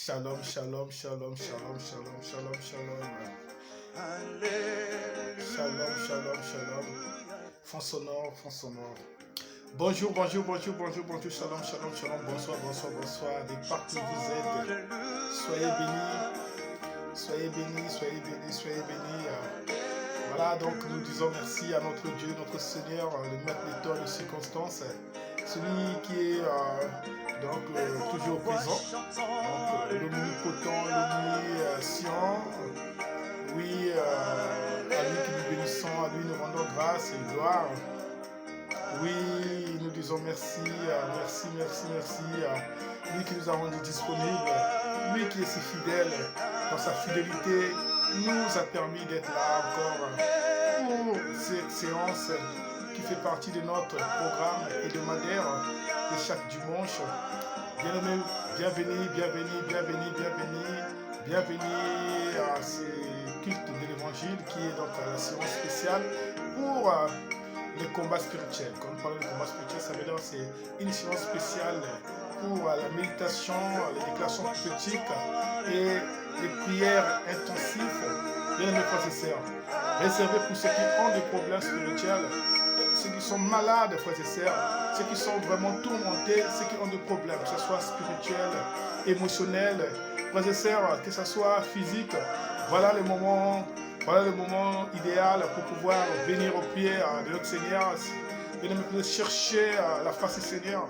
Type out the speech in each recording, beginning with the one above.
Shalom, shalom, shalom, shalom, shalom, shalom, shalom. Shalom, shalom, shalom. Fond sonore, fond sonore. Bonjour, bonjour, bonjour, bonjour, bonjour, shalom, shalom, shalom, bonsoir, bonsoir, bonsoir. Des partout où vous êtes, soyez bénis, soyez bénis, soyez bénis, soyez bénis. Voilà, donc nous disons merci à notre Dieu, notre Seigneur, le maître des temps de circonstances, celui qui est toujours présent, donc l'omnipotent, l'omniscient. Oui, à lui que nous bénissons, à lui nous rendons grâce et gloire. Oui, nous disons merci, merci, merci, merci. Lui qui nous a rendus disponibles, lui qui est si fidèle, dans sa fidélité, nous a permis d'être là encore pour cette séance qui fait partie de notre programme hebdomadaire de chaque dimanche. Bien-aimés, bienvenue, bienvenue, bienvenue, bienvenue, bienvenue à ce culte de l'évangile qui est donc la séance spéciale pour les combats spirituels. Quand on parle de combat spirituel, ça veut dire que c'est une séance spéciale pour la méditation, les déclarations prophétiques et les prières intensives de mes frères et sœurs. Réservées pour ceux qui ont des problèmes spirituels, ceux qui sont malades, frères et sœurs, ceux qui sont vraiment tourmentés, ceux qui ont des problèmes, que ce soit spirituel, émotionnel, frères et sœurs, que ce soit physique. Voilà le moment idéal pour pouvoir venir au pied de notre Seigneur, de chercher la face du Seigneur,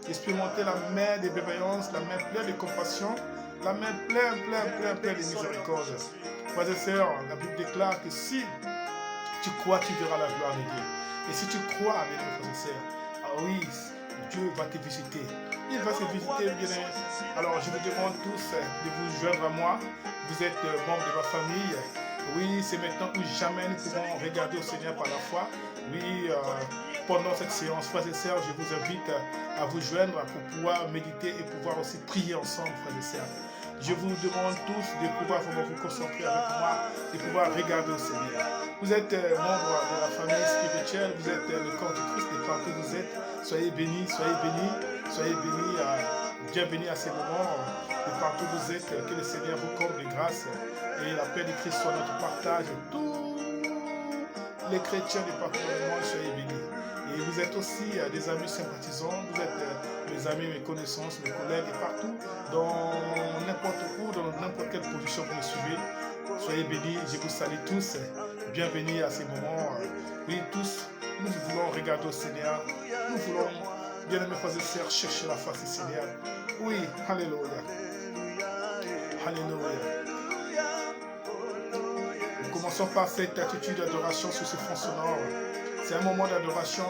expérimenter la main de bienveillance, la main pleine de compassion, la main pleine de miséricorde. Frères et sœurs, la Bible déclare que si tu crois, tu verras la gloire de Dieu. Et si tu crois, mes frères et sœurs, oui, Dieu va te visiter. Il va te visiter, bien. Alors, je vous demande tous de vous joindre à moi. Vous êtes membre de ma famille. Oui, c'est maintenant ou jamais nous pouvons regarder au Seigneur par la foi. Oui, pendant cette séance, frères et sœurs, je vous invite à vous joindre pour pouvoir méditer et pouvoir aussi prier ensemble, frères et sœurs. Je vous demande tous de pouvoir vraiment vous concentrer avec moi, de pouvoir regarder au Seigneur. Vous êtes membre de la famille spirituelle, vous êtes le corps du Christ et partout où vous êtes. Soyez bénis, soyez bénis, soyez bénis. Bienvenue à ces moments. Et partout où vous êtes, que le Seigneur vous comble de grâce et la paix de Christ soit notre partage. Tous les chrétiens de partout dans le monde, soyez bénis. Et vous êtes aussi des amis sympathisants, vous êtes mes amis, mes connaissances, mes collègues, et partout, dans n'importe où, dans n'importe quelle position vous me suivez. Soyez bénis, je vous salue tous. Bienvenue à ces moments. Oui, tous, nous voulons regarder au Seigneur. Nous voulons, bien aimés frères et sœurs, chercher la face du Seigneur. Oui, alléluia. Alléluia. Nous commençons par cette attitude d'adoration sur ce fond sonore. C'est un moment d'adoration,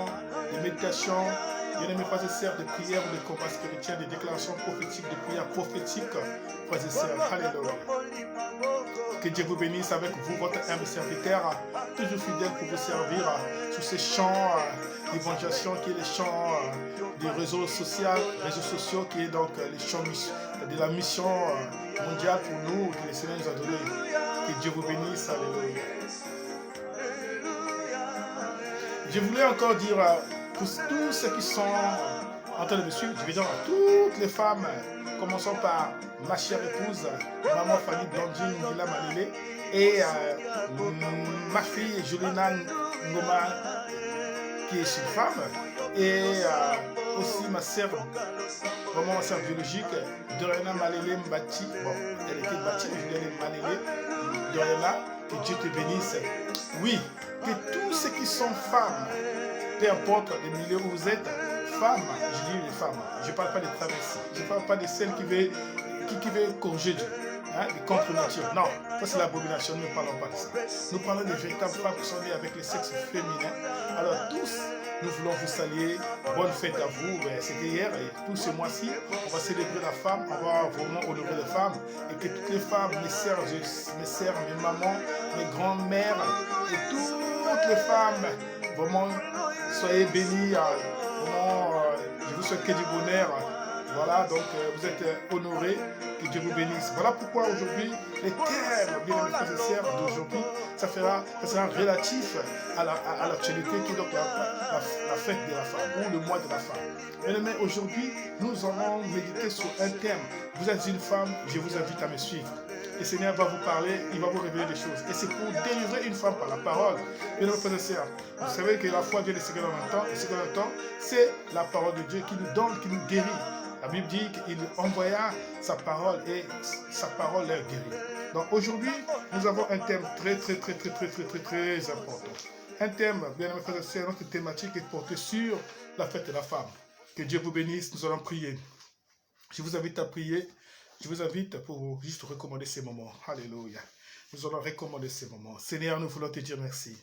de méditation, bien aimés frères et sœurs, de prière, de combat spirituel, de déclarations prophétiques, de prières prophétiques, frères et sœurs. Alléluia. Que Dieu vous bénisse avec vous, votre humble serviteur, toujours fidèle pour vous servir sur ces champs d'évangélisation qui est les champs des réseaux sociaux qui est donc les champs de la mission mondiale pour nous, que le Seigneur nous a donné. Que Dieu vous bénisse. Alléluia. Je voulais encore dire pour tous ceux qui sont en train de me suivre, je vais dire à toutes les femmes, commençons par ma chère épouse, maman Fanny Blandine Nila Malélé, et ma fille Julina Ngoma, qui est une femme, et aussi ma sœur, vraiment ma sœur biologique, Doriana Malélé Mbati. Bon, elle était Mbati, mais Julien Malélé, Doriana, que Dieu te bénisse. Oui, que tous ceux qui sont femmes, peu importe le milieu où vous êtes, femmes, je dis les femmes, je ne parle pas des travestis, je ne parle pas de celles qui veulent corriger Dieu, des contre-nature. Non, ça c'est l'abomination, nous ne parlons pas de ça. Nous parlons des véritables femmes qui sont nées avec le sexe féminin. Alors tous, nous voulons vous saluer, bonne fête à vous. C'était hier et tout ce mois-ci, on va célébrer la femme, on va vraiment honorer les femmes. Et que toutes les femmes, mes sœurs, mes mamans, mes grands-mères et toutes les femmes, vraiment, soyez bénis. Vraiment, je vous souhaite que du bonheur. Voilà, donc vous êtes honorés, que Dieu vous bénisse. Voilà pourquoi aujourd'hui, les thèmes, bien aimés frères et sœurs, d'aujourd'hui, ça sera relatif à l'actualité qui est donc la fête de la femme ou le mois de la femme. Bien aimés, aujourd'hui, nous allons méditer sur un thème. Vous êtes une femme, je vous invite à me suivre. Le Seigneur va vous parler, il va vous révéler des choses. Et c'est pour délivrer une femme par la parole. Bien aimés frères et sœurs, vous savez que la foi vient de ce que l'on entend, et ce que l'on entend, c'est la parole de Dieu qui nous donne, qui nous guérit. La Bible dit qu'il envoya sa parole et sa parole leur guérit. Donc aujourd'hui, nous avons un thème très important. Un thème, bien aimé frères et sœurs, notre thématique est portée sur la fête de la femme. Que Dieu vous bénisse, nous allons prier. Je vous invite à prier. Je vous invite pour juste recommander ces moments. Alléluia. Nous allons recommander ces moments. Seigneur, nous voulons te dire merci.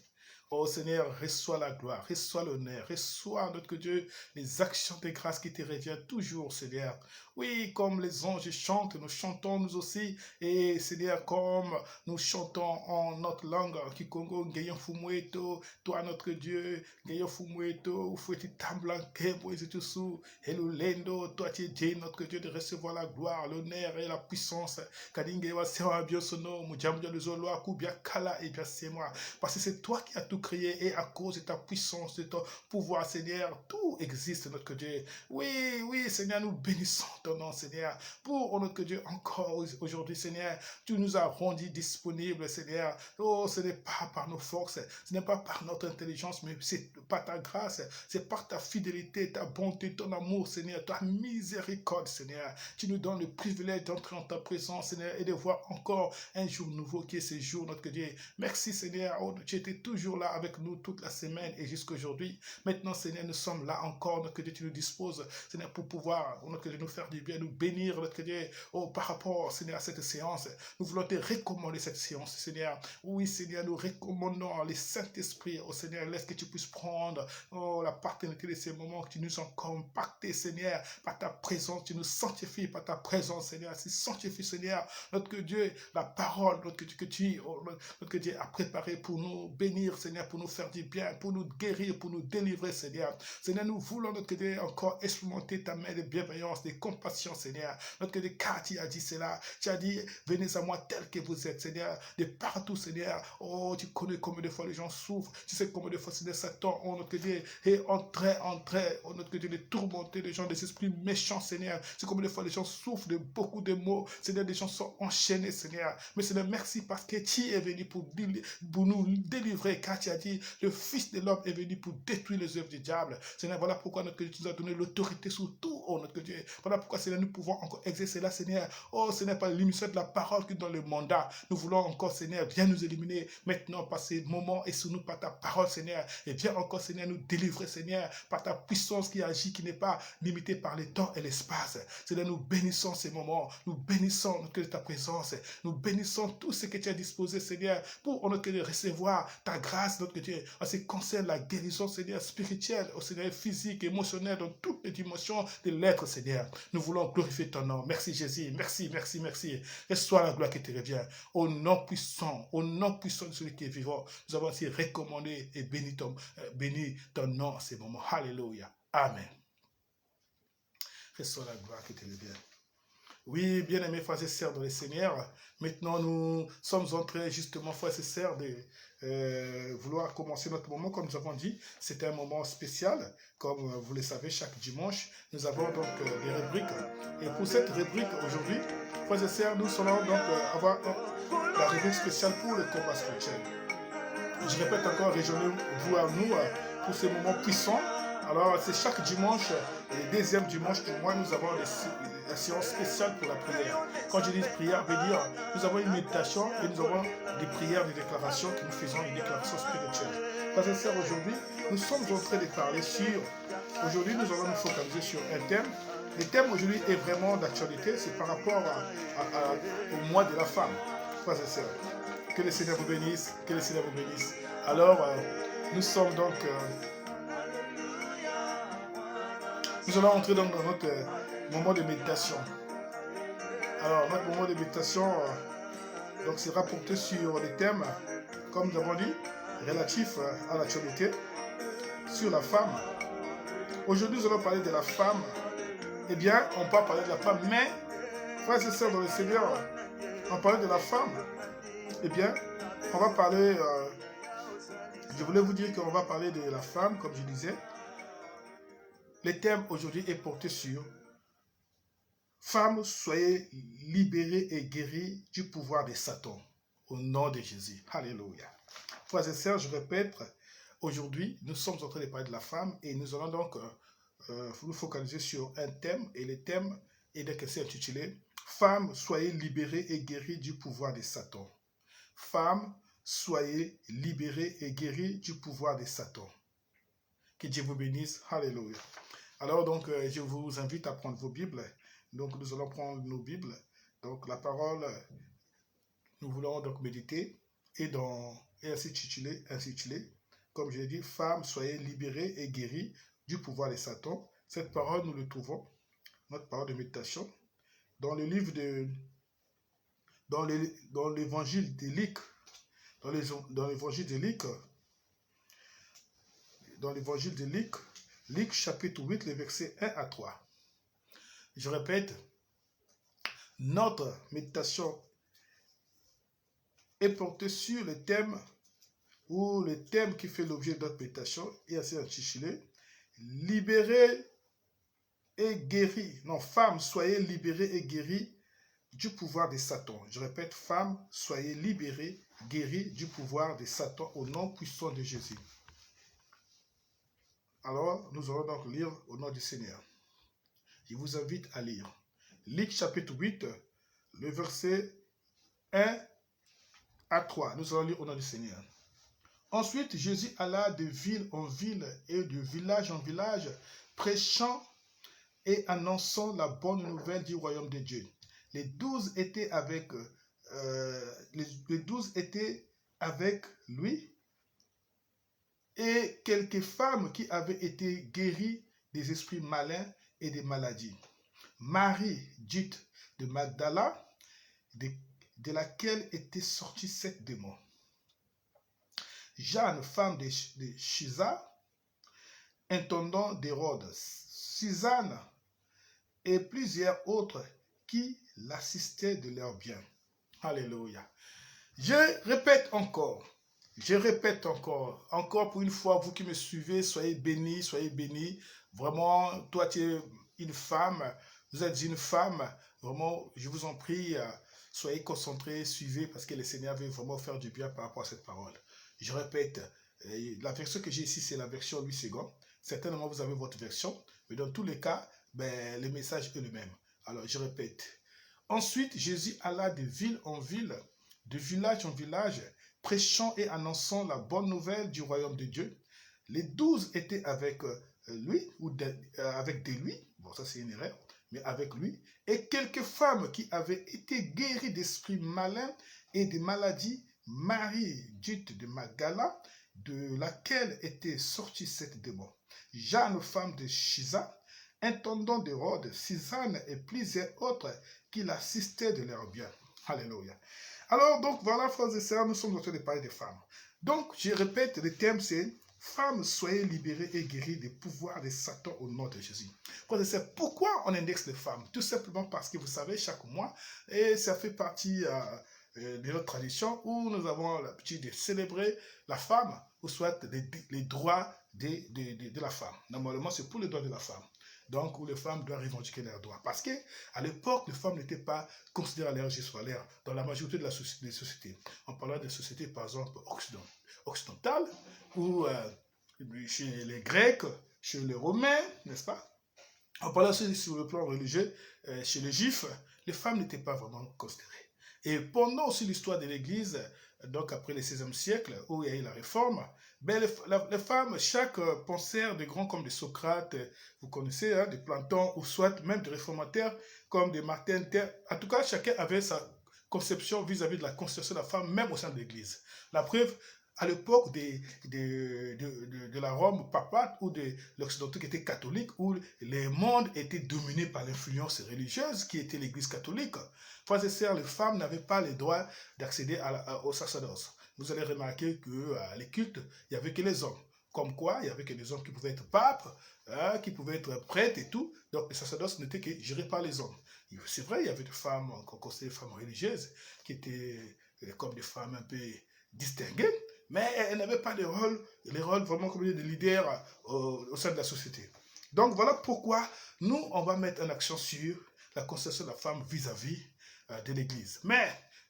Oh Seigneur, reçois la gloire, reçois l'honneur, reçois, notre Dieu, les actions de grâce qui te reviennent toujours, Seigneur. Oui, comme les anges chantent, nous chantons nous aussi. Et Seigneur, comme nous chantons en notre langue, Kikongo, Gayon Fumueto, toi notre Dieu, Gayon Fumueto, Foueti Tamblanke, Boisitusu, Elulendo, toi tu es Dieu, notre Dieu, de recevoir la gloire, l'honneur et la puissance. Kadingewa Sewa Biosono, Mujamja de Zoloa, Kubia Kala et bien c'est moi. Parce que c'est toi qui as tout créé et à cause de ta puissance, de ton pouvoir, Seigneur, tout existe, notre Dieu. Oui, oui, Seigneur, nous bénissons ton nom, Seigneur, pour notre Dieu, encore aujourd'hui, Seigneur, tu nous as rendus disponibles, Seigneur. Oh, ce n'est pas par nos forces, ce n'est pas par notre intelligence, mais c'est par ta grâce, c'est par ta fidélité, ta bonté, ton amour, Seigneur, ta miséricorde, Seigneur. Tu nous donnes le privilège d'entrer en ta présence, Seigneur, et de voir encore un jour nouveau qui est ce jour, notre Dieu. Merci, Seigneur. Oh, tu étais toujours là avec nous toute la semaine et jusqu'à aujourd'hui. Maintenant, Seigneur, nous sommes là encore, notre Dieu, tu nous disposes, Seigneur, pour pouvoir, notre Dieu, nous faire du bien, nous bénir, notre Dieu, oh, par rapport, Seigneur, à cette séance. Nous voulons te recommander cette séance, Seigneur. Oui, Seigneur, nous recommandons les Saint-Esprit, oh Seigneur, laisse que tu puisses prendre, oh, la paternité de ces moments que tu nous as compactés, Seigneur, par ta présence, tu nous sanctifies par ta présence, Seigneur. Si sanctifie, Seigneur, notre Dieu, la parole, notre Dieu, que tu, oh, notre Dieu, a préparé pour nous bénir, Seigneur, pour nous faire du bien, pour nous guérir, pour nous délivrer, Seigneur. Seigneur, nous voulons, notre Dieu, encore expérimenter ta main de bienveillance, de compassion, Seigneur. Notre Dieu, car tu as dit cela, tu as dit, venez à moi tel que vous êtes, Seigneur, de partout, Seigneur. Oh, tu connais combien de fois les gens souffrent, tu sais combien de fois, Seigneur, Satan, oh, notre Dieu, est entré, oh, notre Dieu, de tourmenter les gens, des esprits méchants, Seigneur. C'est combien de fois les gens souffrent de beaucoup de maux, Seigneur, les gens sont enchaînés, Seigneur. Mais Seigneur, merci parce que tu es venu pour nous délivrer, car tu as dit, le Fils de l'homme est venu pour détruire les œuvres du diable. Seigneur, voilà pourquoi notre Dieu, tu nous as donné l'autorité sur tout, oh notre Dieu. Voilà pourquoi, Seigneur, nous pouvons encore exercer là, Seigneur. Oh, Seigneur, par l'émission de la parole qui donne le mandat. Nous voulons encore, Seigneur, viens nous éliminer maintenant par ces moments et sur nous par ta parole, Seigneur. Et viens encore, Seigneur, nous délivrer, Seigneur, par ta puissance qui agit, qui n'est pas limitée par le temps et l'espace. Seigneur, nous bénissons ces moments. Nous bénissons notre Dieu, ta présence. Nous bénissons tout ce que tu as disposé, Seigneur, pour notre Dieu, recevoir ta grâce, notre Dieu, en ce qui concerne la guérison, Seigneur, spirituelle, au Seigneur, physique, émotionnelle, dans toutes les dimensions de l'être, Seigneur. Nous voulons glorifier ton nom. Merci, Jésus. Merci, merci, merci. Reçois la gloire qui te revient. Au nom puissant de celui qui est vivant, nous avons ainsi recommandé et béni ton nom en ces moments. Alléluia. Amen. Reçois la gloire qui te revient. Oui, bien-aimés frères et sœurs dans le Seigneur, maintenant nous sommes entrés justement, frères et sœurs, de vouloir commencer notre moment, comme nous avons dit. C'est un moment spécial, comme vous le savez, chaque dimanche, nous avons donc des rubriques. Et pour cette rubrique aujourd'hui, frères et sœurs, nous allons donc avoir la rubrique spéciale pour le combat spirituel. Je répète encore, rejoignez-vous à nous pour ces moments puissants. Alors, c'est chaque dimanche, le deuxième dimanche du mois, nous avons la séance spéciale pour la prière. Quand je dis prière, veut dire, nous avons une méditation et nous avons des prières, des déclarations que nous faisons, une déclaration spirituelle. Frères et sœurs, aujourd'hui, nous sommes en train de parler sur, aujourd'hui, nous allons nous focaliser sur un thème. Le thème aujourd'hui est vraiment d'actualité, c'est par rapport au mois de la femme. Frères et sœurs, que le Seigneur vous bénisse, que le Seigneur vous bénisse. Alors, nous sommes donc... nous allons entrer dans notre moment de méditation. Alors, notre moment de méditation donc, sera porté sur des thèmes, comme nous avons dit, relatifs à l'actualité, sur la femme. Aujourd'hui, nous allons parler de la femme eh bien, on peut parler de la femme. Mais, frères et sœurs dans le Seigneur, en parlant de la femme, eh bien, on va parler, je voulais vous dire qu'on va parler de la femme, comme je disais. Le thème aujourd'hui est porté sur femmes, soyez libérées et guéries du pouvoir de Satan, au nom de Jésus. Alléluia. Frères et sœurs, je répète, aujourd'hui, nous sommes en train de parler de la femme et nous allons donc nous focaliser sur un thème, et le thème est donc intitulé « Femmes, soyez libérées et guéries du pouvoir de Satan ». Femmes, soyez libérées et guéries du pouvoir de Satan. Que Dieu vous bénisse. Alléluia. Alors donc, je vous invite à prendre vos Bibles. Donc, nous allons prendre nos Bibles. Donc, la parole, nous voulons donc méditer et ainsi intitulé, comme je l'ai dit, « Femmes, soyez libérées et guéries du pouvoir de Satan ». Cette parole, nous le trouvons, notre parole de méditation, dans le livre de... dans l'évangile de Luc, dans l'évangile de Luc, Luc chapitre 8, les versets 1 à 3. Je répète, notre méditation est portée sur le thème, ou le thème qui fait l'objet de notre méditation, est assez intitulé « Libérés et guéris ». Non, femmes, soyez libérées et guéries du pouvoir de Satan. Je répète, femmes, soyez libérées, guéries du pouvoir de Satan au nom puissant de Jésus. Alors, nous allons donc lire au nom du Seigneur. Je vous invite à lire. Luc chapitre 8, le verset 1 à 3. Nous allons lire au nom du Seigneur. Ensuite, Jésus alla de ville en ville et de village en village, prêchant et annonçant la bonne nouvelle du royaume de Dieu. Les 12 étaient avec lui et quelques femmes qui avaient été guéries des esprits malins et des maladies. Marie, dite de Magdala, de laquelle étaient sortis 7 démons. Jeanne, femme de Chisa, intendant d'Hérode, Suzanne et plusieurs autres qui l'assistaient de leurs biens. Alléluia. Je répète encore pour une fois, vous qui me suivez, soyez bénis, Vraiment, toi tu es une femme, vous êtes une femme, vraiment, je vous en prie, soyez concentrés, suivez, parce que le Seigneur veut vraiment faire du bien par rapport à cette parole. Je répète, la version que j'ai ici, c'est la version Louis II. Certainement, vous avez votre version, mais dans tous les cas, le message est le même. Alors, je répète. Ensuite, Jésus alla de ville en ville, de village en village, prêchant et annonçant la bonne nouvelle du royaume de Dieu. Les 12 étaient avec lui, avec des lui, bon ça c'est une erreur, mais avec lui, et quelques femmes qui avaient été guéries d'esprits malins et de maladies. Marie, dite de Magdala, de laquelle étaient sortis 7 démons. Jeanne, femme de Chisa, intendant d'Hérode, Suzanne et plusieurs autres qui l'assistaient de leurs biens. Alléluia. Alors, donc, voilà, frères et sœurs, nous sommes en train de parler des femmes. Donc, je répète, le thème c'est « Femmes, soyez libérées et guéries des pouvoirs de Satan au nom de Jésus ». Frères et sœurs, pourquoi on indexe les femmes? Tout simplement parce que vous savez, chaque mois, et ça fait partie de notre tradition où nous avons l'habitude de célébrer la femme, ou soit les droits de la femme. Normalement, c'est pour les droits de la femme. Donc, où les femmes doivent revendiquer leurs droits. Parce qu'à l'époque, les femmes n'étaient pas considérées à l'ère jusqu'à dans la majorité des sociétés. On parlait des sociétés, par exemple, occidentales, ou chez les Grecs, chez les Romains, n'est-ce pas? On parlait aussi sur le plan religieux, chez les Juifs, les femmes n'étaient pas vraiment considérées. Et pendant aussi l'histoire de l'Église, donc après le XVIe siècle, où il y a eu la réforme, les femmes, chaque penseur, des grands comme des Socrate, vous connaissez, hein, des Platon, ou soit même des réformateurs comme des Martin Luther, en tout cas, chacun avait sa conception vis-à-vis de la constitution de la femme, même au sein de l'Église. La preuve, à l'époque de la Rome papale ou de l'Occident qui était catholique, où le monde était dominé par l'influence religieuse qui était l'Église catholique. Frères et sœurs, les femmes n'avaient pas le droit d'accéder au sacerdoce. Vous allez remarquer que les cultes, il n'y avait que les hommes. comme quoi il y avait que des hommes qui pouvaient être papes, hein, qui pouvaient être prêtres et tout. Donc le sacerdoce n'était que géré par les hommes. C'est vrai, il y avait des femmes, qu'on considérait des femmes religieuses, qui étaient comme des femmes un peu distinguées, mais elles n'avaient pas les rôles vraiment comme de leaders au sein de la société. Donc voilà pourquoi nous, on va mettre un accent sur la considération de la femme vis-à-vis de l'Église. Mais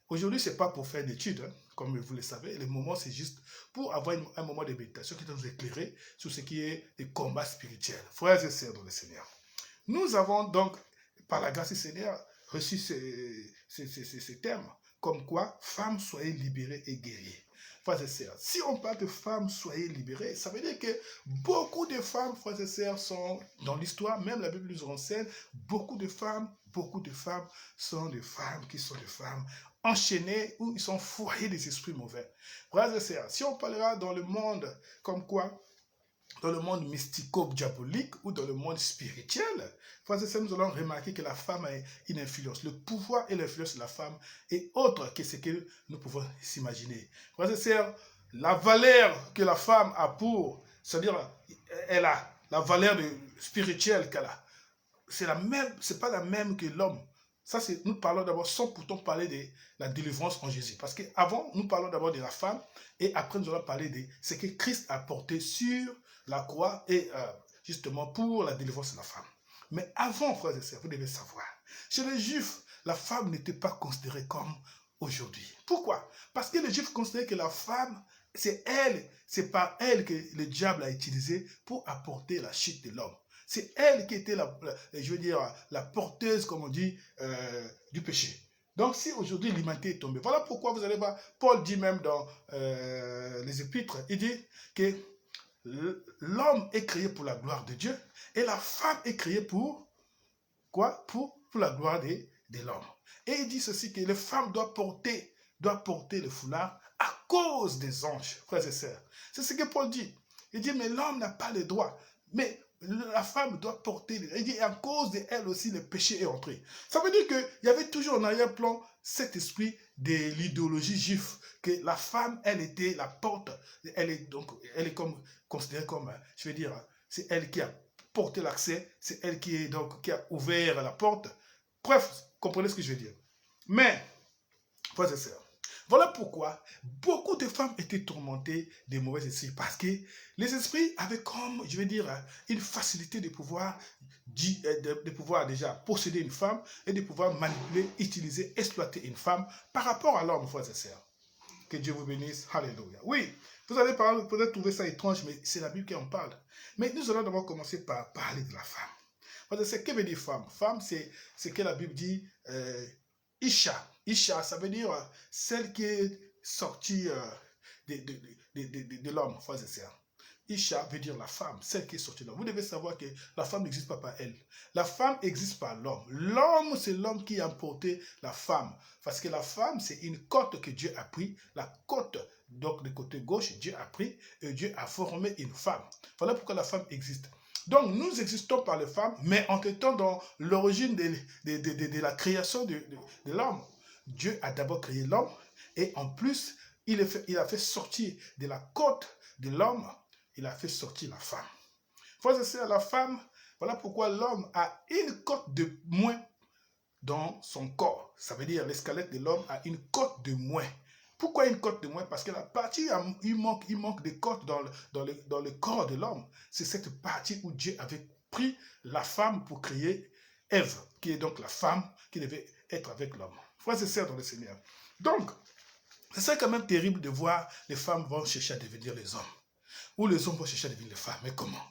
aujourd'hui, ce n'est pas pour faire d'études, hein, comme vous le savez. Le moment, c'est juste pour avoir un moment de méditation qui va nous éclairer sur ce qui est le combat spirituel. Frères et sœurs dans le Seigneur. Nous avons donc, par la grâce du Seigneur, reçu ces termes, comme quoi, femmes, soyez libérées et guéries. Frères et sœurs, si on parle de femmes, soyez libérées, ça veut dire que beaucoup de femmes, frères et sœurs, sont dans l'histoire, même la Bible nous renseigne, beaucoup de femmes sont des femmes qui sont des femmes enchaînées ou ils sont foyés des esprits mauvais. Frères et sœurs, si on parlera dans le monde comme quoi, dans le monde mystico-diabolique ou dans le monde spirituel, frères et sœurs, nous allons remarquer que la femme a une influence. Le pouvoir et l'influence de la femme est autre que ce que nous pouvons s'imaginer. Frères et sœurs, la valeur que la femme a c'est-à-dire, elle a la valeur spirituelle qu'elle a. C'est pas la même que l'homme. Ça, nous parlons d'abord sans pourtant parler de la délivrance en Jésus. Parce qu'avant, nous parlons d'abord de la femme et après, nous allons parler de ce que Christ a porté sur la croix et justement pour la délivrance de la femme. Mais avant, frères et sœurs, vous devez savoir, chez les Juifs, la femme n'était pas considérée comme aujourd'hui. Pourquoi? Parce que les Juifs considéraient que la femme, c'est par elle que le diable a utilisé pour apporter la chute de l'homme. C'est elle qui était la porteuse, comme on dit, du péché. Donc, si aujourd'hui l'humanité est tombée, voilà pourquoi vous allez voir, Paul dit même dans les Épîtres, il dit que l'homme est créé pour la gloire de Dieu et la femme est créée pour quoi? Pour la gloire de l'homme. Et il dit ceci, que les femmes doivent porter le foulard à cause des anges, frères et sœurs. C'est ce que Paul dit. Il dit, mais l'homme n'a pas le droit. Mais la femme doit porter. Il dit, à cause d'elle aussi, le péché est entré. Ça veut dire qu'il y avait toujours en arrière-plan cet esprit de l'idéologie juive, que la femme, elle était la porte. Elle est considérée comme, je veux dire, c'est elle qui a porté l'accès, c'est elle qui a ouvert la porte. Bref, comprenez ce que je veux dire. Mais, frères et sœurs, voilà pourquoi beaucoup de femmes étaient tourmentées des mauvais esprits. Parce que les esprits avaient comme, je veux dire, une facilité de pouvoir déjà posséder une femme et de pouvoir manipuler, utiliser, exploiter une femme par rapport à l'homme, frères et sœurs. Que Dieu vous bénisse. Alléluia. Oui, vous allez peut-être trouver ça étrange, mais c'est la Bible qui en parle. Mais nous allons d'abord commencer par parler de la femme. Parce que que veut dire femme? Femme, c'est ce que la Bible dit, Isha. Isha, ça veut dire celle qui est sortie de l'homme, frères et sœurs. Isha veut dire la femme, celle qui est sortie de l'homme. Vous devez savoir que la femme n'existe pas par elle. La femme existe par l'homme. L'homme, c'est l'homme qui a porté la femme. Parce que la femme, c'est une côte que Dieu a pris. La côte, donc du côté gauche, Dieu a pris et Dieu a formé une femme. Voilà pourquoi la femme existe. Donc, nous existons par les femmes, mais en étant dans l'origine de la création de l'homme. Dieu a d'abord créé l'homme et en plus, il a fait sortir de la côte de l'homme, il a fait sortir la femme. Frères et sœurs, la femme, voilà pourquoi l'homme a une côte de moins dans son corps. Ça veut dire le squelette de l'homme a une côte de moins. Pourquoi une côte de moins? Parce que la partie, il manque de côtes dans le corps de l'homme. C'est cette partie où Dieu avait pris la femme pour créer Ève, qui est donc la femme qui devait être avec l'homme. Frères et sœurs dans le Seigneur. Donc, c'est quand même terrible de voir les femmes vont chercher à devenir les hommes. Ou les hommes vont chercher à devenir les femmes. Mais comment?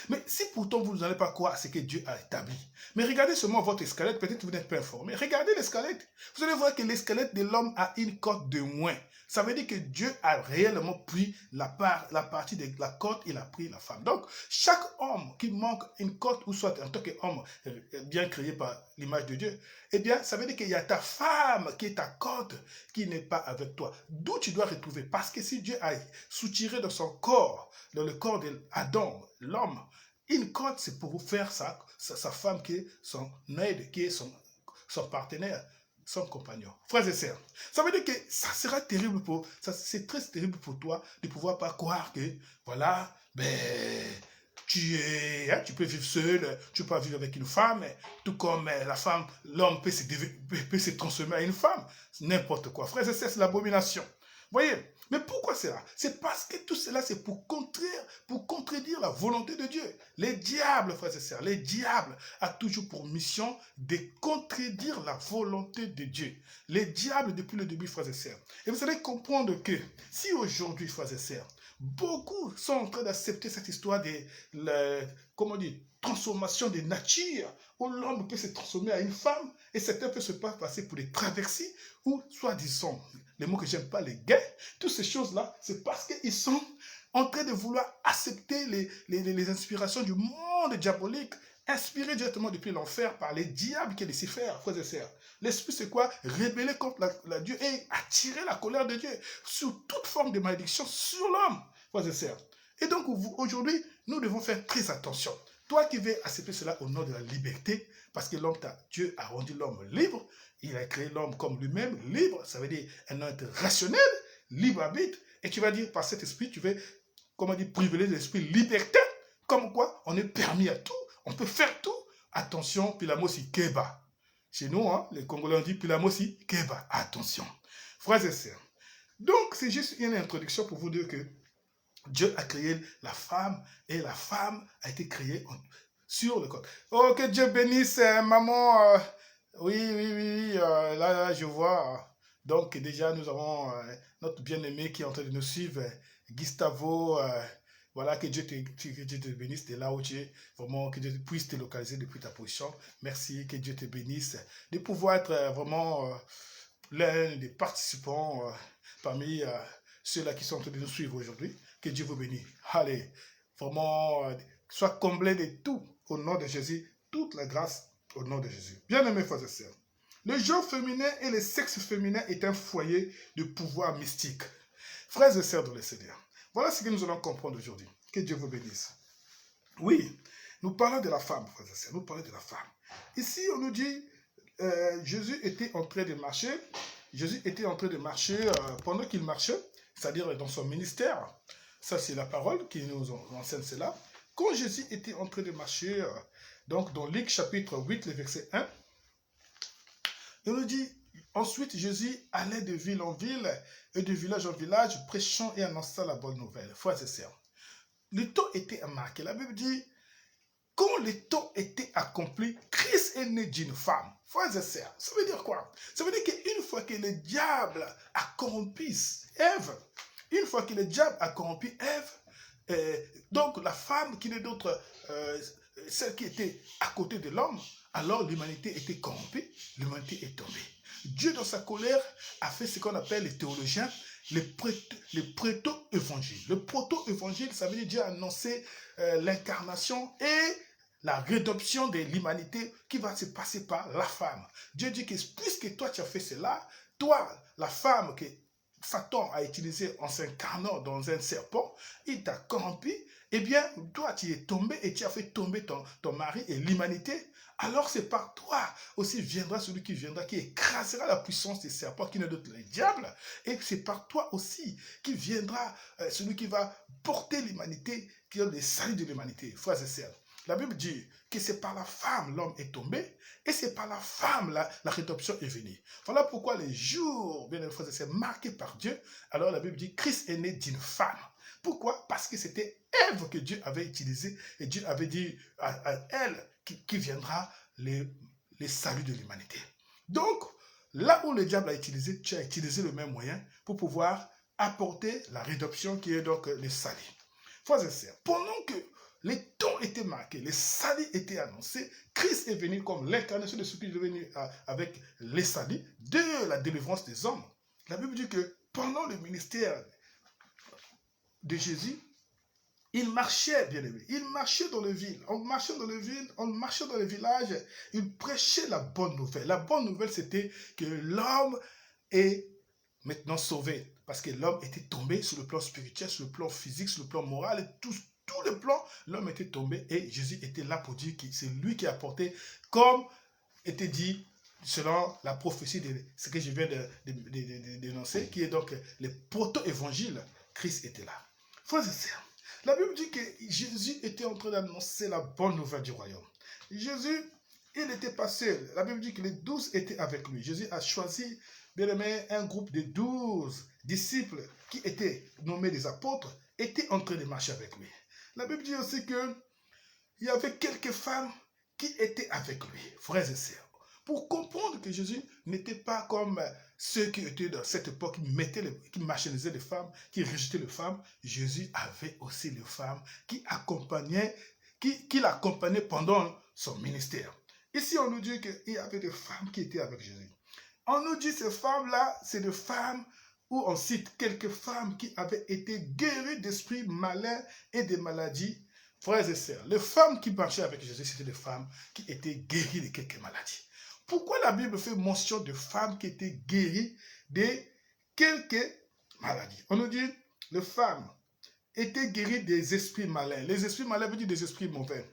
Mais si pourtant vous n'allez pas croire à ce que Dieu a établi, mais regardez seulement votre squelette, peut-être que vous n'êtes pas informé. Regardez le squelette. Vous allez voir que le squelette de l'homme a une côte de moins. Ça veut dire que Dieu a réellement pris la partie de la côte, il a pris la femme. Donc, chaque homme qui manque une côte, ou soit en tant qu'homme bien créé par l'image de Dieu, eh bien, ça veut dire qu'il y a ta femme qui est ta côte, qui n'est pas avec toi. D'où tu dois retrouver. Parce que si Dieu a soutiré dans son corps, dans le corps d'Adam, l'homme, une côte, c'est pour vous faire sa femme qui est son aide, qui est son partenaire. son compagnon. Frères et sœurs, ça veut dire que ça sera terrible c'est très terrible pour toi de pouvoir pas croire que, voilà, tu peux vivre seul, tu peux pas vivre avec une femme, tout comme la femme, l'homme peut se transformer à une femme, n'importe quoi. Frères et sœurs, c'est l'abomination. Voyez, mais pourquoi cela? C'est parce que tout cela, c'est pour contredire la volonté de Dieu. Les diables, frères et sœurs, les diables a toujours pour mission de contredire la volonté de Dieu. Les diables, depuis le début, frères et sœurs. Et vous allez comprendre que si aujourd'hui, frères et sœurs, beaucoup sont en train d'accepter cette histoire de, transformation des natures, où l'homme peut se transformer à une femme, et certains peuvent se passer pour des travestis, ou soi-disant, les mots que j'aime pas, les gays, toutes ces choses-là, c'est parce qu'ils sont en train de vouloir accepter les inspirations du monde diabolique, inspiré directement depuis l'enfer par les diables qui est Lucifer, frères et sœurs. L'esprit, c'est quoi? Rébeller contre la Dieu et attirer la colère de Dieu sur toute forme de malédiction sur l'homme, frères et sœurs. Et donc, aujourd'hui, nous devons faire très attention. Toi qui veux accepter cela au nom de la liberté, parce que Dieu a rendu l'homme libre, il a créé l'homme comme lui-même, libre, ça veut dire un être rationnel, libre arbitre, et tu vas dire par cet esprit, tu veux, privilégier l'esprit liberté, comme quoi on est permis à tout, on peut faire tout. Attention, Pilamosi Keba. Chez nous, les Congolais ont dit Pilamosi Keba. Attention. Frères et sœurs. Donc, c'est juste une introduction pour vous dire que Dieu a créé la femme et la femme a été créée sur le corps. Oh, que Dieu bénisse, maman. Oui, là, je vois. Donc, déjà, nous avons notre bien-aimé qui est en train de nous suivre, Gustavo. Voilà, que Dieu te bénisse de là où tu es. Vraiment, que Dieu puisse te localiser depuis ta position. Merci, que Dieu te bénisse de pouvoir être vraiment l'un des participants parmi ceux-là qui sont en train de nous suivre aujourd'hui. Que Dieu vous bénisse. Allez, vraiment, sois comblé de tout au nom de Jésus. Toute la grâce au nom de Jésus. Bien-aimés frères et sœurs, le genre féminin et le sexe féminin est un foyer de pouvoir mystique. Frères et sœurs dans le Seigneur, voilà ce que nous allons comprendre aujourd'hui. Que Dieu vous bénisse. Oui, nous parlons de la femme, frères et sœurs. Nous parlons de la femme. Ici, on nous dit, Jésus était en train de marcher. Jésus était en train de marcher pendant qu'il marchait, c'est-à-dire dans son ministère. Ça, c'est la parole qui nous enseigne cela. Quand Jésus était en train de marcher, donc dans Luc chapitre 8, le verset 1, il nous dit, ensuite Jésus allait de ville en ville et de village en village, prêchant et annonçant la bonne nouvelle. Frères et sœurs, le temps était marqué. La Bible dit, quand le temps était accompli, Christ est né d'une femme. Frères et sœurs, ça veut dire quoi? Ça veut dire qu'une fois que le diable a corrompu Ève, donc la femme qui n'est d'autre, celle qui était à côté de l'homme, alors l'humanité était corrompue, l'humanité est tombée. Dieu, dans sa colère, a fait ce qu'on appelle les théologiens, les proto-évangiles. Le proto-évangile, ça veut dire Dieu a annoncé l'incarnation et la rédemption de l'humanité qui va se passer par la femme. Dieu dit que puisque toi tu as fait cela, toi, la femme que Satan a utilisé en s'incarnant dans un serpent, il t'a corrompu, eh bien, toi, tu es tombé et tu as fait tomber ton mari et l'humanité. Alors, c'est par toi aussi viendra celui qui viendra, qui écrasera la puissance des serpents, qui n'est d'autre le diable. Et c'est par toi aussi qui viendra celui qui va porter l'humanité, qui a le salut de l'humanité. Frères et sœurs, la Bible dit que c'est par la femme l'homme est tombé, et c'est par la femme la rédemption est venue. Voilà pourquoi les jours, bien frères et sœurs, marqués par Dieu, alors la Bible dit Christ est né d'une femme. Pourquoi? Parce que c'était Ève que Dieu avait utilisée, et Dieu avait dit à elle qui viendra les saluts de l'humanité. Donc, là où le diable a utilisé, tu as utilisé le même moyen pour pouvoir apporter la rédemption qui est donc le salut. Frères et sœurs, pendant que les temps étaient marqués, les saluts étaient annoncés, Christ est venu comme l'incarnation de ce qui est venu avec les saluts de la délivrance des hommes. La Bible dit que pendant le ministère de Jésus, il marchait, bien aimé, il marchait dans les villes, on marchait dans les villes, on marchait dans les villages, il prêchait la bonne nouvelle. La bonne nouvelle, c'était que l'homme est maintenant sauvé, parce que l'homme était tombé sur le plan spirituel, sur le plan physique, sur le plan moral, et tous les plans, l'homme était tombé, et Jésus était là pour dire que c'est lui qui a apporté, comme était dit, selon la prophétie de ce que je viens d'énoncer, qui est donc le proto-évangile, Christ était là. Frères et sœurs, la Bible dit que Jésus était en train d'annoncer la bonne nouvelle du royaume. Jésus, il n'était pas seul. La Bible dit que les 12 étaient avec lui. Jésus a choisi, bien aimé, un groupe de 12 disciples qui étaient nommés des apôtres, étaient en train de marcher avec lui. La Bible dit aussi qu'il y avait quelques femmes qui étaient avec lui, frères et sœurs. Pour comprendre que Jésus n'était pas comme ceux qui étaient dans cette époque, qui marchandisaient les femmes, qui rejetaient les femmes, Jésus avait aussi les femmes qui l'accompagnaient pendant son ministère. Ici, on nous dit qu'il y avait des femmes qui étaient avec Jésus. On nous dit que ces femmes-là, c'est des femmes où on cite quelques femmes qui avaient été guéries d'esprits malins et de maladies. Frères et sœurs, les femmes qui marchaient avec Jésus, c'était des femmes qui étaient guéries de quelques maladies. Pourquoi la Bible fait mention de femmes qui étaient guéries de quelques maladies? On nous dit, les femmes étaient guéries des esprits malins. Les esprits malins veut dire des esprits mauvais.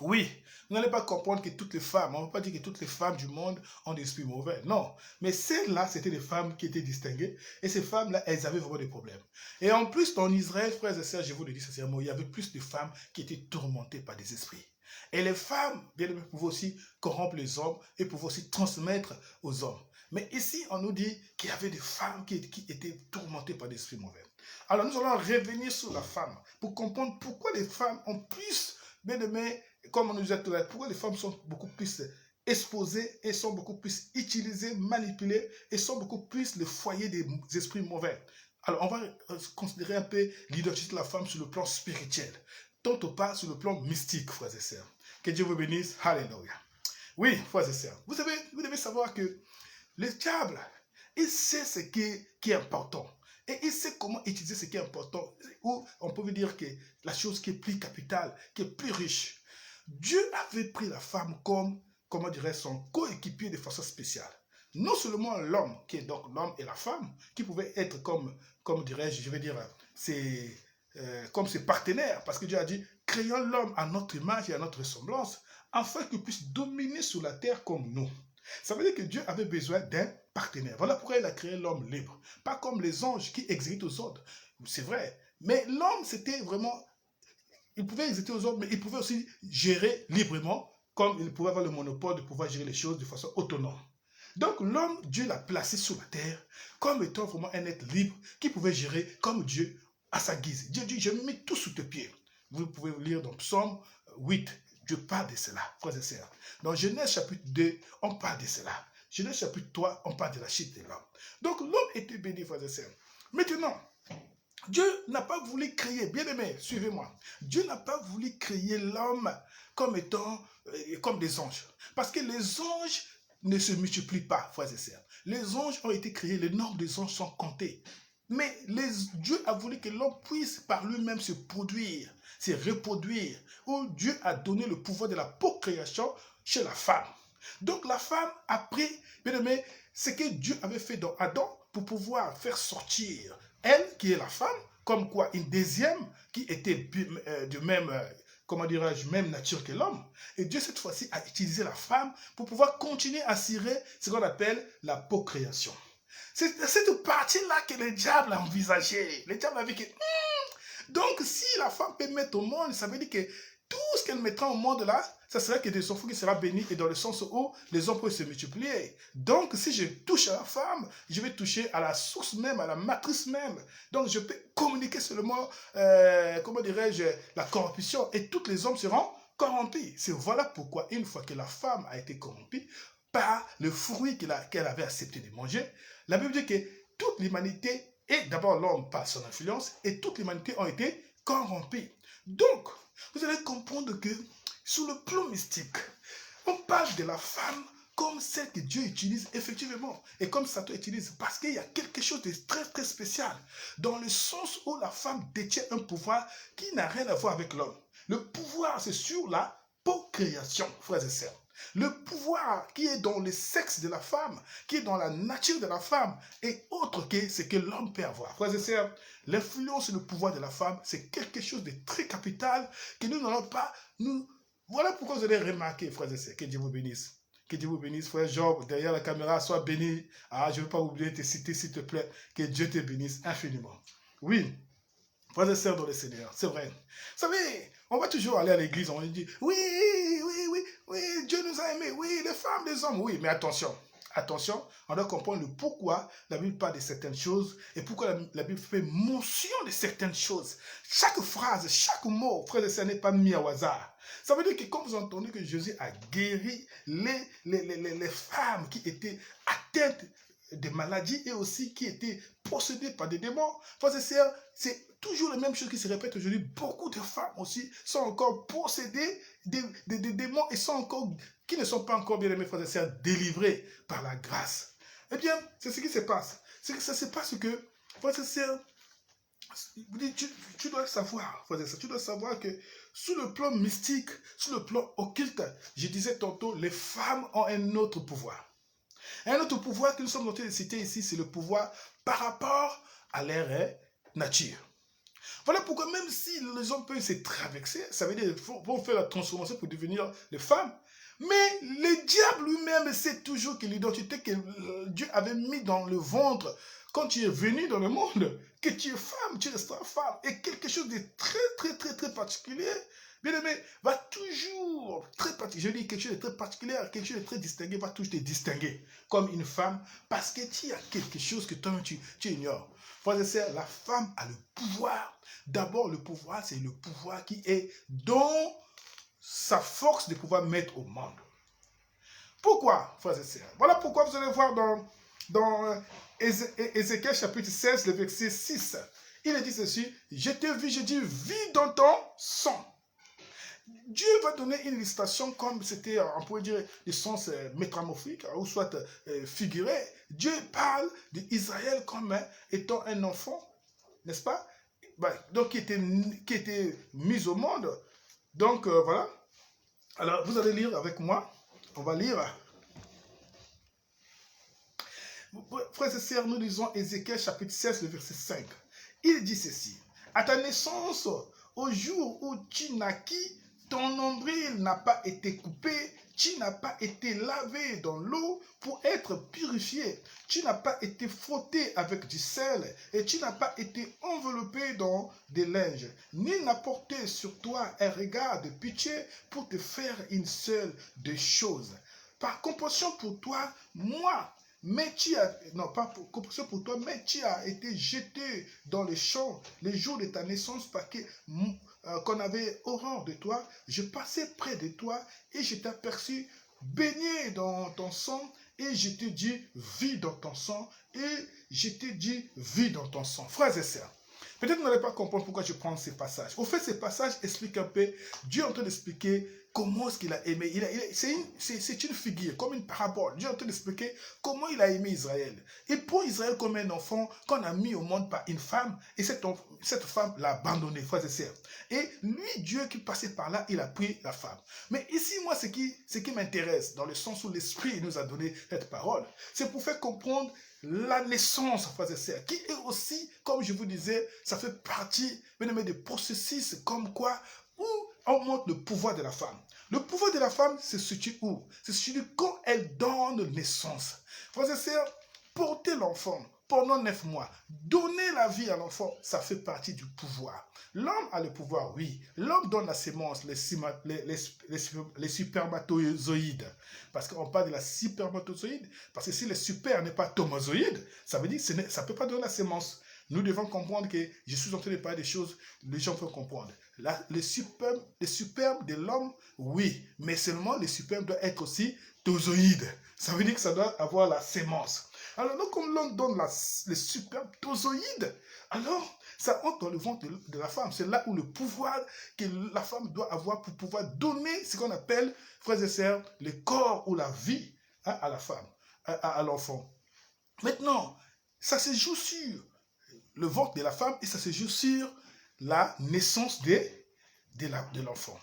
Oui, vous n'allez pas comprendre que toutes les femmes, on ne va pas dire que toutes les femmes du monde ont des esprits mauvais. Non, mais celles-là, c'était des femmes qui étaient distinguées. Et ces femmes-là, elles avaient vraiment des problèmes. Et en plus, en Israël, frères et sœurs, je vous le dis sincèrement, il y avait plus de femmes qui étaient tourmentées par des esprits. Et les femmes, bien aimées, pouvaient aussi corrompre les hommes et pouvaient aussi transmettre aux hommes. Mais ici, on nous dit qu'il y avait des femmes qui étaient tourmentées par des esprits mauvais. Alors, nous allons revenir sur la femme pour comprendre pourquoi les femmes ont plus, bien aimées, comme on nous a dit, pourquoi les femmes sont beaucoup plus exposées et sont beaucoup plus utilisées, manipulées et sont beaucoup plus le foyer des esprits mauvais. Alors, on va considérer un peu l'identité de la femme sur le plan spirituel, tant ou pas sur le plan mystique, frères et sœurs. Que Dieu vous bénisse. Alléluia. Oui, frères et sœurs, vous devez savoir que le diable, il sait ce qui est important. Et il sait comment utiliser ce qui est important. Ou on peut dire que la chose qui est plus capitale, qui est plus riche. Dieu avait pris la femme comme, comment dirais son coéquipier de façon spéciale. Non seulement l'homme, qui est donc l'homme et la femme, qui pouvaient être comme dirais-je, je vais dire, comme ses partenaires. Parce que Dieu a dit, créons l'homme à notre image et à notre ressemblance, afin qu'il puisse dominer sur la terre comme nous. Ça veut dire que Dieu avait besoin d'un partenaire. Voilà pourquoi il a créé l'homme libre. Pas comme les anges qui exécutent aux ordres. C'est vrai. Mais l'homme, c'était vraiment... Il pouvait exécuter aux ordres, mais il pouvait aussi gérer librement, comme il pouvait avoir le monopole de pouvoir gérer les choses de façon autonome. Donc l'homme, Dieu l'a placé sur la terre comme étant vraiment un être libre qui pouvait gérer comme Dieu à sa guise. Dieu dit, je mets tout sous tes pieds. Vous pouvez lire dans Psaume 8. Dieu parle de cela, frères et sœurs. Dans Genèse chapitre 2, on parle de cela. Genèse chapitre 3, on parle de la chute de l'homme. Donc l'homme était béni, frères et sœurs. Maintenant, Dieu n'a pas voulu créer, bien aimé, suivez-moi. Dieu n'a pas voulu créer l'homme comme étant, comme des anges. Parce que les anges ne se multiplient pas, frères et sœurs. Les anges ont été créés, les nombres des anges sont comptés. Mais Dieu a voulu que l'homme puisse par lui-même se produire, se reproduire, où Dieu a donné le pouvoir de la procréation chez la femme. Donc la femme a pris, bien aimé, ce que Dieu avait fait dans Adam pour pouvoir faire sortir elle, qui est la femme, comme quoi une deuxième qui était de même, comment dirais-je, même nature que l'homme. Et Dieu cette fois-ci a utilisé la femme pour pouvoir continuer à cirer ce qu'on appelle la procréation. C'est cette partie-là que le diable a envisagé. Le diable a vu que, donc si la femme peut mettre au monde, ça veut dire que tout ce qu'elle mettra au monde là, ça sera que des enfants qui seront bénis et dans le sens où les hommes peuvent se multiplier. Donc si je touche à la femme, je vais toucher à la source même, à la matrice même. Donc je peux communiquer seulement, comment dirais-je, la corruption et tous les hommes seront corrompus. C'est voilà pourquoi une fois que la femme a été corrompue par le fruit qu'elle avait accepté de manger, la Bible dit que toute l'humanité, et d'abord l'homme par son influence, et toute l'humanité ont été corrompus. Donc, vous allez comprendre que sur le plan mystique, on parle de la femme comme celle que Dieu utilise effectivement, et comme Satan utilise, parce qu'il y a quelque chose de très très spécial, dans le sens où la femme détient un pouvoir qui n'a rien à voir avec l'homme. Le pouvoir, c'est sur la procréation, frères et sœurs. Le pouvoir qui est dans le sexe de la femme, qui est dans la nature de la femme, est autre que ce que l'homme peut avoir. Frères et sœurs, l'influence et le pouvoir de la femme, c'est quelque chose de très capital que nous n'allons pas nous... Voilà pourquoi vous allez remarquer, frères et sœurs, que Dieu vous bénisse. Que Dieu vous bénisse, frère Job, derrière la caméra, sois béni. Ah, je ne veux pas oublier de te citer, s'il te plaît. Que Dieu te bénisse infiniment. Oui, frères et sœurs dans le Seigneur, c'est vrai. Vous savez, on va toujours aller à l'église, on dit, oui, Dieu nous a aimés, oui, les femmes, les hommes, oui, mais attention. Attention, on doit comprendre le pourquoi la Bible parle de certaines choses et pourquoi la Bible fait mention de certaines choses. Chaque phrase, chaque mot, frère et sœurs, n'est pas mis au hasard. Ça veut dire que quand vous entendez que Jésus a guéri les femmes qui étaient atteintes de maladies et aussi qui étaient possédées par des démons, frères et sœurs, c'est toujours la même chose qui se répète aujourd'hui. Beaucoup de femmes aussi sont encore possédées des démons et qui ne sont pas encore, bien aimés, frères et sœurs, délivrés par la grâce. Eh bien, c'est ce qui se passe. C'est que ça se passe que, frères et sœurs, tu dois savoir, frères et sœurs, tu dois savoir que sur le plan mystique, sur le plan occulte, je disais tantôt, les femmes ont un autre pouvoir. Un autre pouvoir que nous sommes en train de citer ici, c'est le pouvoir par rapport à leur nature. Voilà pourquoi même si les hommes peuvent se traverser, ça veut dire qu'ils vont faire la transformation pour devenir des femmes, mais le diable lui-même sait toujours que l'identité que Dieu avait mis dans le ventre quand tu es venu dans le monde, que tu es femme, tu resteras femme, et quelque chose de très particulier, bien aimé, va toujours, je dis quelque chose de très particulier, quelque chose de très distingué, va toujours te distinguer comme une femme, parce que tu as quelque chose que toi tu ignores. Frères et sœurs, la femme a le pouvoir. D'abord, le pouvoir, c'est le pouvoir qui est dans sa force de pouvoir mettre au monde. Pourquoi, frères et sœurs? Voilà pourquoi vous allez voir dans Ézéchiel chapitre 16, le verset 6. Il dit ceci, je te vis, je dis, vis dans ton sang. Dieu va donner une illustration comme c'était, on pourrait dire, du sens métamorphique, ou soit figuré. Dieu parle d'Israël comme étant un enfant, n'est-ce pas? Donc, qui était mis au monde. Donc, voilà. Alors, vous allez lire avec moi. On va lire. Frères et sœurs, nous lisons Ézéchiel chapitre 16, le verset 5. Il dit ceci. À ta naissance, au jour où tu naquis, ton nombril n'a pas été coupé, tu n'as pas été lavé dans l'eau pour être purifié, tu n'as pas été frotté avec du sel et tu n'as pas été enveloppé dans des linges, ni n'a porté sur toi un regard de pitié pour te faire une seule des choses. Par compassion pour toi, moi, mais tu as, non pas pour compassion pour toi, mais tu as été jeté dans les champs les jours de ta naissance parce que qu'on avait horreur de toi, je passais près de toi et je t'aperçus baigné dans ton sang et je te dis vis dans ton sang et je te dis vis dans ton sang. Frères et sœurs, peut-être que vous n'allez pas comprendre pourquoi je prends ces passages. Au fait, ces passages expliquent un peu, Dieu est en train d'expliquer comment est-ce qu'il a aimé. C'est une figure, comme une parabole. Dieu est en train d'expliquer comment il a aimé Israël. Et pour Israël comme un enfant qu'on a mis au monde par une femme, et cette femme l'a abandonné, frères et sœurs. Et lui, Dieu qui passait par là, il a pris la femme. Mais ici, moi, ce qui m'intéresse, dans le sens où l'Esprit nous a donné cette parole, c'est pour faire comprendre la naissance, frères et sœurs, qui est aussi, comme je vous disais, ça fait partie, bien aimé, des processus comme quoi, où on montre le pouvoir de la femme. Le pouvoir de la femme se situe où? Se situe quand elle donne naissance. Frères et sœurs, porter l'enfant pendant 9 mois, donner la vie à l'enfant, ça fait partie du pouvoir. L'homme a le pouvoir, oui. L'homme donne la sémence, les spermatozoïdes. Parce qu'on parle de la spermatozoïde, parce que si le super n'est pas tomozoïde, ça veut dire que ça ne peut pas donner la sémence. Nous devons comprendre que je suis en train de parler des choses, les gens peuvent comprendre. Les superbes de l'homme, oui, mais seulement les superbes doivent être aussi tozoïdes. Ça veut dire que ça doit avoir la sémence. Alors, donc, comme l'homme donne les superbes tozoïdes, alors ça entre dans le ventre de la femme. C'est là où le pouvoir que la femme doit avoir pour pouvoir donner ce qu'on appelle, frères et sœurs, le corps ou la vie à la femme, à l'enfant. Maintenant, ça se joue sur le ventre de la femme et ça se joue sur la naissance de l'enfant.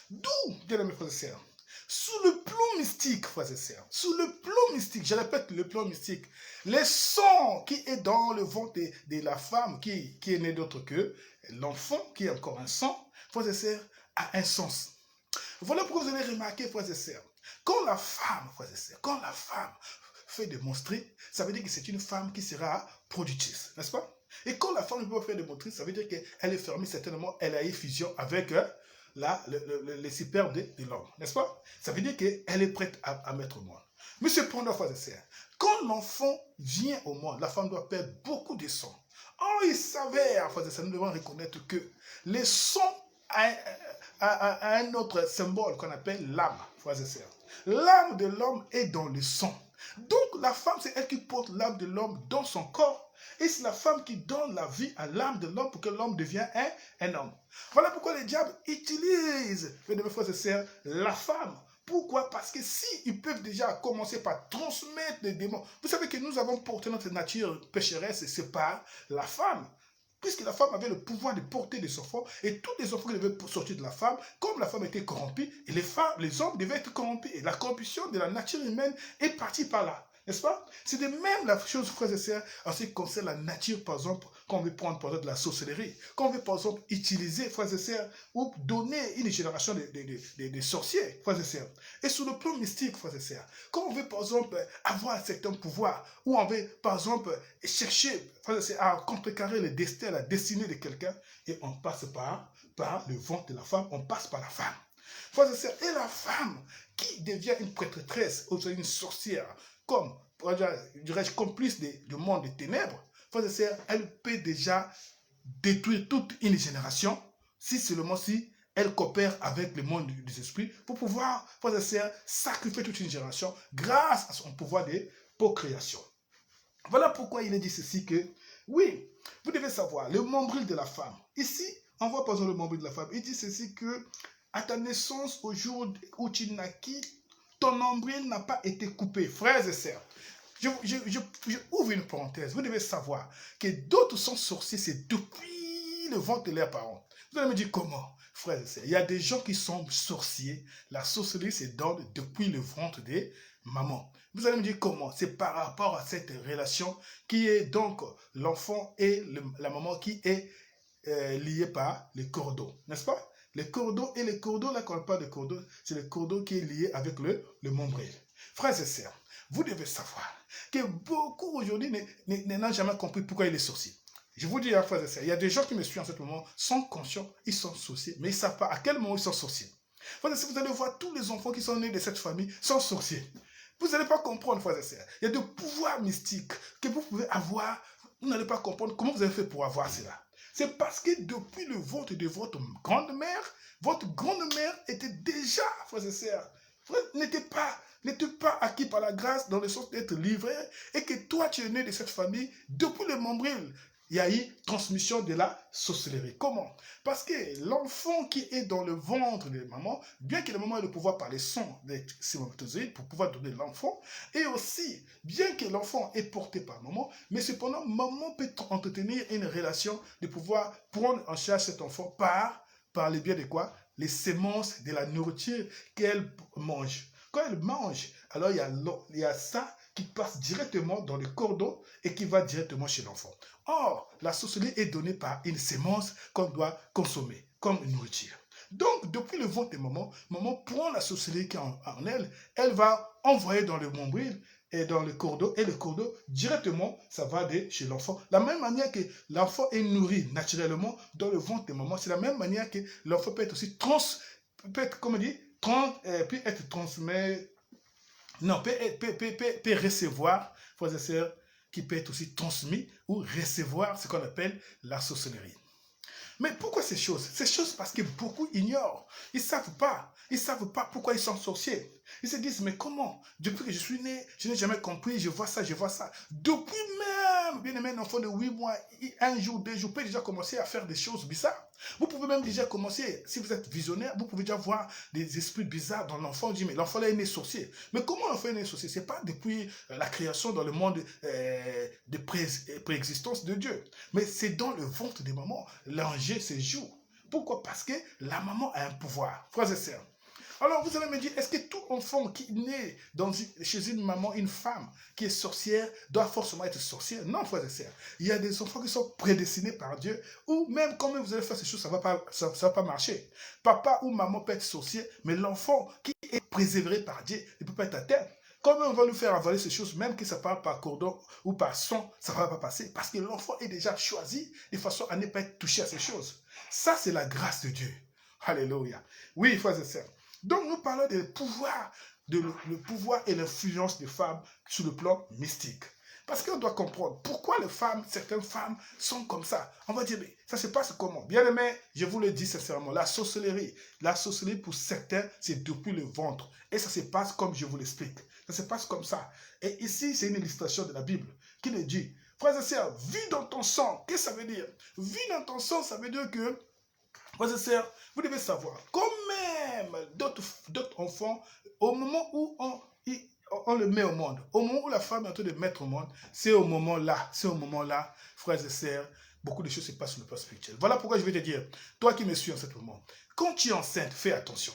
D'où, bien aimés frères et sœurs, sous le plan mystique, frères et sœurs, sous le plan mystique, je répète le plan mystique, le sang qui est dans le ventre de la femme qui est né d'autre que l'enfant, qui est encore un sang, frères et sœurs, a un sens. Voilà pourquoi vous allez remarquer, frères et sœurs, Quand la femme, frères et sœurs, quand la femme fait démontrer, ça veut dire que c'est une femme qui sera productrice, n'est-ce pas? Et quand la femme ne peut pas faire démontrer, ça veut dire qu'elle est fermée, certainement, elle a eu fusion avec les spermes de l'homme, n'est-ce pas? Ça veut dire qu'elle est prête à mettre au monde. Mais cependant, frères et sœurs, quand l'enfant vient au monde, la femme doit perdre beaucoup de sang. Oh, il s'avère, frères et sœurs, nous devons reconnaître que les sangs a un autre symbole qu'on appelle l'âme, frères et sœurs. L'âme de l'homme est dans le sang. Donc la femme, c'est elle qui porte l'âme de l'homme dans son corps. Et c'est la femme qui donne la vie à l'âme de l'homme pour que l'homme devienne un homme. Voilà pourquoi les diables utilisent, mes frères et sœurs, la femme. Pourquoi? Parce que s'ils peuvent déjà commencer par transmettre les démons. Vous savez que nous avons porté notre nature pécheresse et c'est par la femme. Puisque la femme avait le pouvoir de porter des enfants, et tous les enfants qui devaient sortir de la femme, comme la femme était corrompue, et les hommes devaient être corrompus. Et la corruption de la nature humaine est partie par là. N'est-ce pas? C'est de même la chose, frères et sœurs, en ce qui concerne la nature, par exemple, quand on veut prendre par exemple de la sorcellerie, quand on veut par exemple utiliser, frères et sœurs, ou donner une génération de sorciers, frères et sœurs. Et sur le plan mystique, frères et sœurs, quand on veut par exemple avoir un certain pouvoir, ou on veut par exemple chercher, frères et sœurs, à contrecarrer le destin, la destinée de quelqu'un, et on passe par le ventre de la femme, on passe par la femme. Frères et sœurs, et la femme qui devient une prêtresse, ou une sorcière, comme, dirais-je, complice du monde des ténèbres, frères et sœurs, elle peut déjà détruire toute une génération, si seulement si elle coopère avec le monde des esprits, pour pouvoir, frères et sœurs, sacrifier toute une génération grâce à son pouvoir de procréation. Voilà pourquoi il est dit ceci que, oui, vous devez savoir, le nombril de la femme. Ici, on voit par exemple le nombril de la femme. Il dit ceci que, à ta naissance, au jour où tu naquis, ton nombril n'a pas été coupé. Frères et sœurs, je ouvre une parenthèse. Vous devez savoir que d'autres sont sorciers, c'est depuis le ventre de leurs parents. Vous allez me dire comment? Frères et sœurs, il y a des gens qui sont sorciers. La sorcellerie se donne depuis le ventre des mamans. Vous allez me dire comment? C'est par rapport à cette relation qui est donc l'enfant et la maman qui est liée par les cordons, n'est-ce pas? Les cordons, et les cordons, là, quand on parle de cordons, c'est le cordon qui est lié avec le nombril. Frères et sœurs, vous devez savoir que beaucoup aujourd'hui n'ont jamais compris pourquoi il est sorcier. Je vous dis, frères et sœurs, il y a des gens qui me suivent en ce moment, sont conscients, ils sont sorciers, mais ils ne savent pas à quel moment ils sont sorciers. Frères et sœurs, vous allez voir, tous les enfants qui sont nés de cette famille sont sorciers. Vous n'allez pas comprendre, frères et sœurs. Il y a des pouvoirs mystiques que vous pouvez avoir, vous n'allez pas comprendre comment vous avez fait pour avoir cela. C'est parce que depuis le ventre de votre grand-mère était déjà, frères et sœurs, n'était pas acquis par la grâce dans le sens d'être livré, et que toi tu es né de cette famille depuis le nombril. Il y a eu transmission de la sorcellerie. Comment? Parce que l'enfant qui est dans le ventre de maman, bien que la maman ait le pouvoir par les sons des spermatozoïdes pour pouvoir donner l'enfant, et aussi, bien que l'enfant est porté par maman, mais cependant, maman peut entretenir une relation de pouvoir prendre en charge cet enfant par le biais de quoi? Les semences de la nourriture qu'elle mange. Quand elle mange, alors il y a ça qui passe directement dans le cordon et qui va directement chez l'enfant. Or, la sorcellerie est donnée par une sémence qu'on doit consommer comme une nourriture. Donc, depuis le ventre de maman prend la sorcellerie qui est en elle, elle va envoyer dans le nombril et dans le cordon, et le cordon, directement, ça va de chez l'enfant. La même manière que l'enfant est nourri naturellement dans le ventre de maman, c'est la même manière que l'enfant peut être aussi peut être transmis, non, peut recevoir, frères et sœurs, qui peut être aussi transmis ou recevoir ce qu'on appelle la sorcellerie. Mais pourquoi ces choses? Ces choses parce que beaucoup ignorent. Ils ne savent pas. Ils ne savent pas pourquoi ils sont sorciers. Ils se disent, mais comment? Depuis que je suis né, je n'ai jamais compris, je vois ça, je vois ça. Depuis même, bien aimé, un enfant de 8 mois, un jour, 2 jours, peut déjà commencer à faire des choses bizarres. Vous pouvez même déjà commencer, si vous êtes visionnaire, vous pouvez déjà voir des esprits bizarres dans l'enfant. On dit, mais l'enfant là est né sorcier. Mais comment l'enfant est né sorcier? Ce n'est pas depuis la création dans le monde de préexistence de Dieu. Mais c'est dans le ventre de maman. L'enjeu se joue. Pourquoi? Parce que la maman a un pouvoir. Frères et sœurs. Alors vous allez me dire, est-ce que tout enfant qui naît chez une maman, une femme qui est sorcière, doit forcément être sorcière? Non, frères et sœurs. Il y a des enfants qui sont prédestinés par Dieu, ou même quand même vous allez faire ces choses, ça va pas marcher. Papa ou maman peut être sorcier, mais l'enfant qui est préservé par Dieu, il ne peut pas être atteint. Comment on va nous faire avaler ces choses, même que ça part par cordon ou par son, ça ne va pas passer. Parce que l'enfant est déjà choisi de façon à ne pas être touché à ces choses. Ça, c'est la grâce de Dieu. Alléluia. Oui, frères et sœurs. Donc, nous parlons du pouvoir, le pouvoir et l'influence des femmes sur le plan mystique. Parce qu'on doit comprendre pourquoi les femmes, certaines femmes sont comme ça. On va dire, mais ça se passe comment? Bien aimé, je vous le dis sincèrement, la sorcellerie pour certains, c'est depuis le ventre. Et ça se passe comme je vous l'explique. Ça se passe comme ça. Et ici, c'est une illustration de la Bible qui le dit. Frères et sœurs, vis dans ton sang. Qu'est-ce que ça veut dire? Vis dans ton sang, ça veut dire que, frères et sœurs, vous devez savoir, quand même d'autres enfants, au moment où on le met au monde, au moment où la femme est en train de mettre au monde, c'est au moment-là, frères et sœurs, beaucoup de choses se passent sur le plan spirituel. Voilà pourquoi je vais te dire, toi qui me suis en ce moment, quand tu es enceinte, fais attention.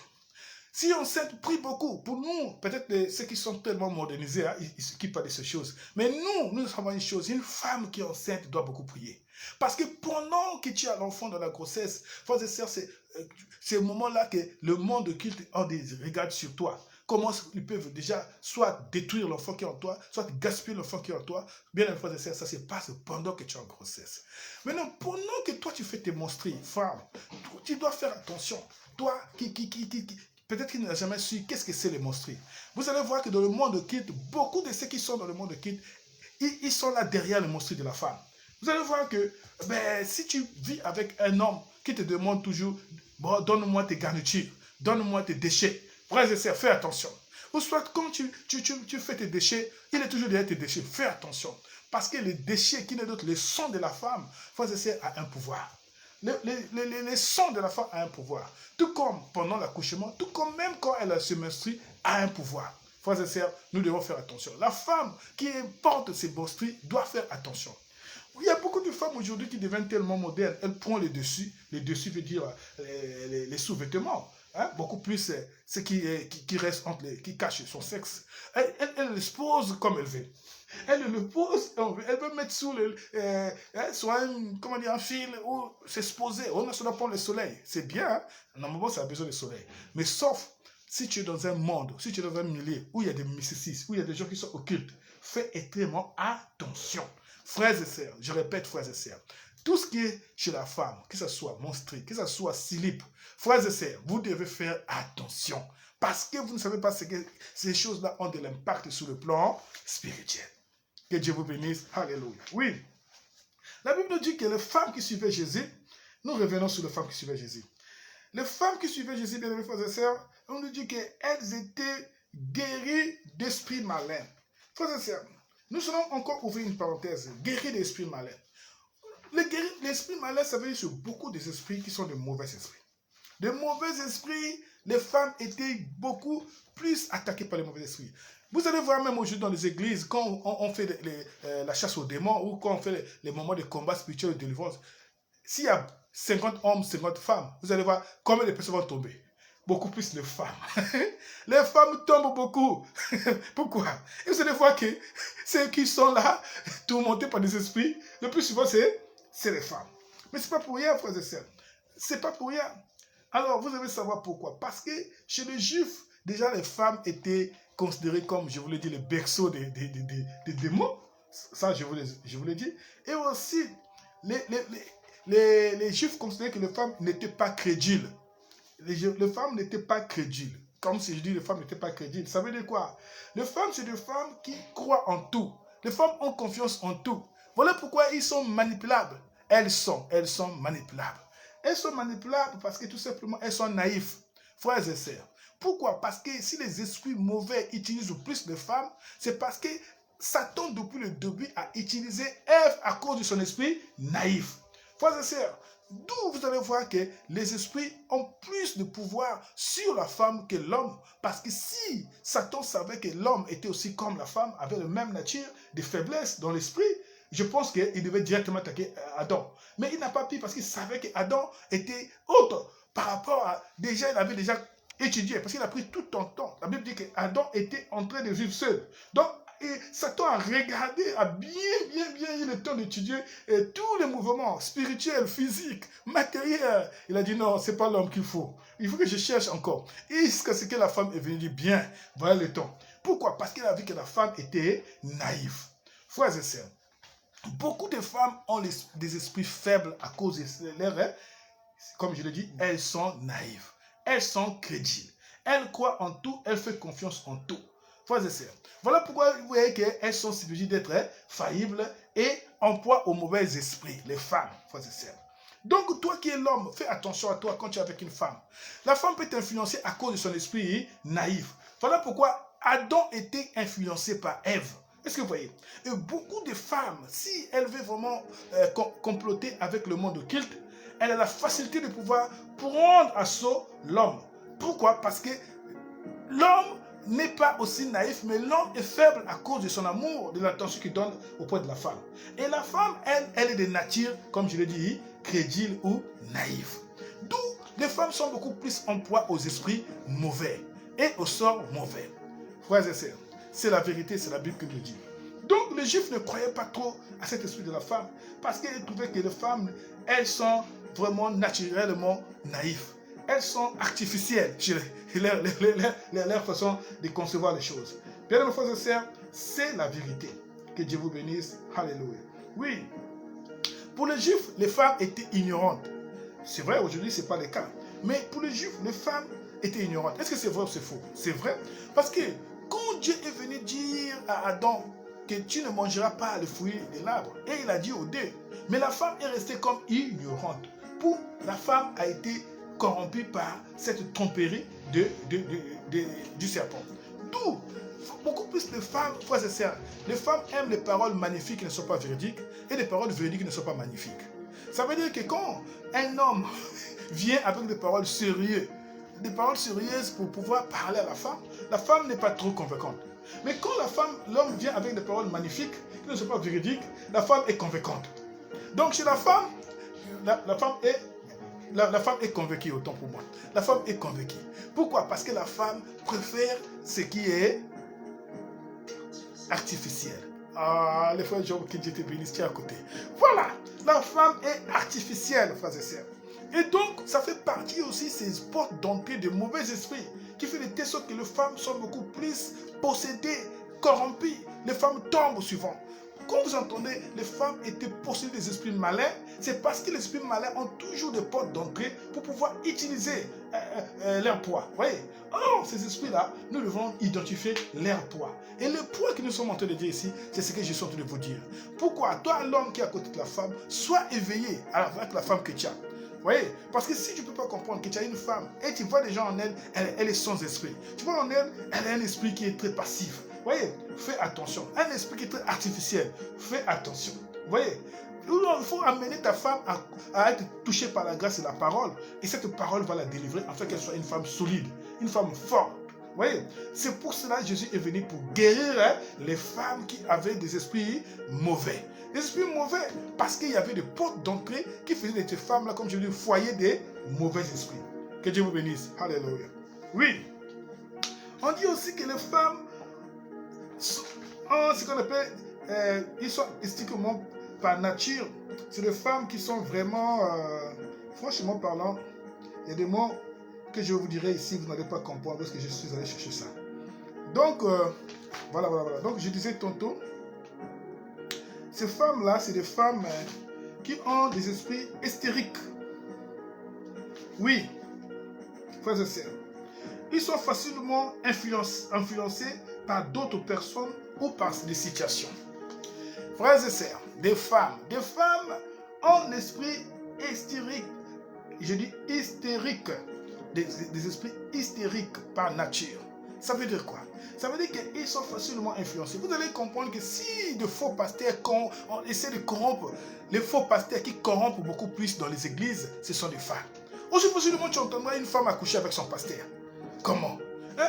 Si enceinte, prie beaucoup. Pour nous, peut-être ceux qui sont tellement modernisés, hein, ils s'occupent pas de ces choses. Mais nous savons une chose, une femme qui est enceinte doit beaucoup prier. Parce que pendant que tu as l'enfant dans la grossesse, frères et sœurs, c'est au moment-là que le monde de culte regarde sur toi. Comment ils peuvent déjà soit détruire l'enfant qui est en toi, soit gaspiller l'enfant qui est en toi. Bien, frères et sœurs, ça se passe pendant que tu es en grossesse. Maintenant, pendant que toi tu fais tes menstrues, femme, tu dois faire attention. Toi peut-être qu'il n'a jamais su qu'est-ce que c'est les menstrues. Vous allez voir que dans le monde de culte, beaucoup de ceux qui sont dans le monde de culte, ils sont là derrière les menstrues de la femme. Vous allez voir que si tu vis avec un homme qui te demande toujours, bon, donne-moi tes garnitures, donne-moi tes déchets, frères et sœurs, fais attention. Ou soit quand tu fais tes déchets, il est toujours derrière tes déchets, fais attention. Parce que les déchets qui n'est d'autre, le sang de la femme, frères et sœurs, a un pouvoir. Le sang de la femme a un pouvoir. Tout comme pendant l'accouchement, tout comme même quand elle se menstrue, a un pouvoir. Frères et sœurs, nous devons faire attention. La femme qui porte ses menstrues doit faire attention. Il y a beaucoup de femmes aujourd'hui qui deviennent tellement modernes. Elles prennent les dessus. Les dessus veut dire les sous-vêtements. Hein? beaucoup plus ce qui reste entre qui cache son sexe. Elle l'expose comme elle veut. Elle le pose, elle veut mettre sous soit un fil ou s'exposer. On a sur le soleil. C'est bien, hein? Normalement, ça a besoin de soleil. Mais sauf si tu es dans un monde, si tu es dans un milieu où il y a des mysticistes, où il y a des gens qui sont occultes, fais extrêmement attention. Frères et sœurs, je répète, frères et sœurs, tout ce qui est chez la femme, que ce soit menstrué, que ce soit slip, frères et sœurs, vous devez faire attention. Parce que vous ne savez pas ce que ces choses-là ont de l'impact sur le plan spirituel. Que Dieu vous bénisse. Alléluia. Oui. La Bible nous dit que les femmes qui suivaient Jésus, nous revenons sur les femmes qui suivaient Jésus. Les femmes qui suivaient Jésus, bien aimés frères et sœurs, on nous dit qu'elles étaient guéries d'esprits malins. Frères et sœurs, nous allons encore ouvrir une parenthèse. Guéries d'esprits malins. L'esprit malin, ça veut dire sur beaucoup des esprits qui sont de mauvais esprits. De mauvais esprits, les femmes étaient beaucoup plus attaquées par les mauvais esprits. Vous allez voir même aujourd'hui dans les églises, quand on fait la chasse aux démons ou quand on fait les moments de combat spirituel et de délivrance, s'il y a 50 hommes, 50 femmes, vous allez voir combien de personnes vont tomber. Beaucoup plus les femmes. Les femmes tombent beaucoup. Pourquoi? Et vous allez voir que ceux qui sont là, tourmentés par des esprits, le plus souvent c'est les femmes. Mais ce n'est pas pour rien, frères et sœurs. Ce n'est pas pour rien. Alors, vous devez savoir pourquoi. Parce que chez les Juifs, déjà les femmes étaient considérées comme, je vous l'ai dit, le berceau des démons. Ça, je vous l'ai dit. Et aussi, les Juifs considéraient que les femmes n'étaient pas crédules. Les femmes n'étaient pas crédules. Comme si je dis les femmes n'étaient pas crédules. Ça veut dire quoi? Les femmes, c'est des femmes qui croient en tout. Les femmes ont confiance en tout. Voilà pourquoi ils sont manipulables. Elles sont manipulables. Elles sont manipulables parce que tout simplement, elles sont naïves. Frères et sœurs. Pourquoi? Parce que si les esprits mauvais utilisent plus de femmes, c'est parce que Satan, depuis le début, a utilisé Ève à cause de son esprit naïf. Frères et sœurs, d'où vous allez voir que les esprits ont plus de pouvoir sur la femme que l'homme. Parce que si Satan savait que l'homme était aussi comme la femme, avait la même nature, des faiblesses dans l'esprit, je pense qu'il devait directement attaquer Adam. Mais il n'a pas pu parce qu'il savait qu'Adam était autre par rapport à... Déjà, il avait déjà étudié parce qu'il a pris tout son temps. La Bible dit qu'Adam était en train de vivre seul. Donc, et Satan a regardé, a bien eu le temps d'étudier tous les mouvements spirituels, physiques, matériels. Il a dit non, c'est pas l'homme qu'il faut. Il faut que je cherche encore. Et ce que la femme est venue dire, bien, voilà le temps. Pourquoi? Parce qu'elle a vu que la femme était naïve. Frères et sœurs, beaucoup de femmes ont des esprits faibles à cause de leur, comme je l'ai dit, elles sont naïves. Elles sont crédibles. Elles croient en tout, elles font confiance en tout. Frères et sœurs, voilà pourquoi vous voyez qu'elles sont susceptibles d'être faillibles et emploient aux mauvais esprits, les femmes, frères et sœurs. Donc, toi qui es l'homme, fais attention à toi quand tu es avec une femme. La femme peut t'influencer à cause de son esprit naïf. Voilà pourquoi Adam était influencé par Ève. Est-ce que vous voyez? Et beaucoup de femmes, si elles veulent vraiment comploter avec le monde occulte, elle a la facilité de pouvoir prendre à assaut l'homme. Pourquoi? Parce que l'homme n'est pas aussi naïf, mais l'homme est faible à cause de son amour, de l'attention qu'il donne auprès de la femme. Et la femme, elle est de nature, comme je l'ai dit, crédule ou naïve. D'où les femmes sont beaucoup plus en proie aux esprits mauvais et aux sorts mauvais. Frères et sœurs, c'est la vérité, c'est la Bible qui nous le dit. Donc les Juifs ne croyaient pas trop à cet esprit de la femme, parce qu'ils trouvaient que les femmes, elles sont vraiment naturellement naïves. Elles sont artificielles, leur façon de concevoir les choses. Bien, mes frères et sœurs, c'est la vérité. Que Dieu vous bénisse. Alléluia. Oui, pour les Juifs, les femmes étaient ignorantes. C'est vrai, aujourd'hui, ce n'est pas le cas. Mais pour les Juifs, les femmes étaient ignorantes. Est-ce que c'est vrai ou c'est faux? C'est vrai. Parce que quand Dieu est venu dire à Adam que tu ne mangeras pas le fruit de l'arbre, et il a dit aux deux, mais la femme est restée comme ignorante. Pour la femme a été corrompue par cette tromperie du serpent. D'où beaucoup plus de femmes, frères et sœurs, les femmes aiment les paroles magnifiques qui ne sont pas véridiques et les paroles véridiques qui ne sont pas magnifiques. Ça veut dire que quand un homme vient avec des paroles sérieuses pour pouvoir parler à la femme n'est pas trop convaincante. Mais quand l'homme vient avec des paroles magnifiques qui ne sont pas véridiques, la femme est convaincante. Donc chez la femme, la femme est convaincue, autant pour moi. La femme est convaincue. Pourquoi? Parce que la femme préfère ce qui est artificiel. Ah, les frères, que Dieu te bénisse, tu es à côté. Voilà, la femme est artificielle, frères et sœurs. Et donc, ça fait partie aussi de ces portes d'entrée de mauvais esprits qui fait de telle sorte que les femmes sont beaucoup plus possédées, corrompues. Les femmes tombent souvent. Quand vous entendez les femmes étaient possédées des esprits malins, c'est parce que les esprits malins ont toujours des portes d'entrée pour pouvoir utiliser leur poids. Vous voyez? Or, ces esprits-là, nous devons identifier leur poids. Et le poids que nous sommes en train de dire ici, c'est ce que je suis en train de vous dire. Pourquoi? Toi, l'homme qui est à côté de la femme, sois éveillé avec la femme que tu as. Vous voyez? Parce que si tu ne peux pas comprendre que tu as une femme et tu vois déjà en elle, elle est sans esprit. Tu vois en elle, elle a un esprit qui est très passif. Vous voyez? Fais attention. Un esprit qui est très artificiel. Fais attention. Vous voyez? Il faut amener ta femme à être touchée par la grâce et la parole. Et cette parole va la délivrer afin qu'elle soit une femme solide, une femme forte. Vous voyez? C'est pour cela que Jésus est venu pour guérir les femmes qui avaient des esprits mauvais. Des esprits mauvais parce qu'il y avait des portes d'entrée qui faisaient de ces femmes-là, comme je dis, foyer des mauvais esprits. Que Dieu vous bénisse. Alléluia. Oui. On dit aussi que les femmes ce qu'on appelle, ils sont esthétiquement par nature, c'est des femmes qui sont vraiment, franchement parlant, il y a des mots que je vous dirai ici, vous n'allez pas comprendre parce que je suis allé chercher ça. Donc, voilà. Donc, je disais tantôt, ces femmes-là, c'est des femmes qui ont des esprits hystériques. Oui, frères et sœurs. Ils sont facilement influencés par d'autres personnes ou par des situations. Frères et sœurs, des femmes ont un esprit hystérique. Je dis hystérique. Des esprits hystériques par nature. Ça veut dire quoi? Ça veut dire qu'ils sont facilement influencés. Vous allez comprendre que si de faux pasteurs, on essaie de corrompre, les faux pasteurs qui corrompent beaucoup plus dans les églises, ce sont des femmes. Aussi facilement, tu entendras une femme accoucher avec son pasteur. Comment?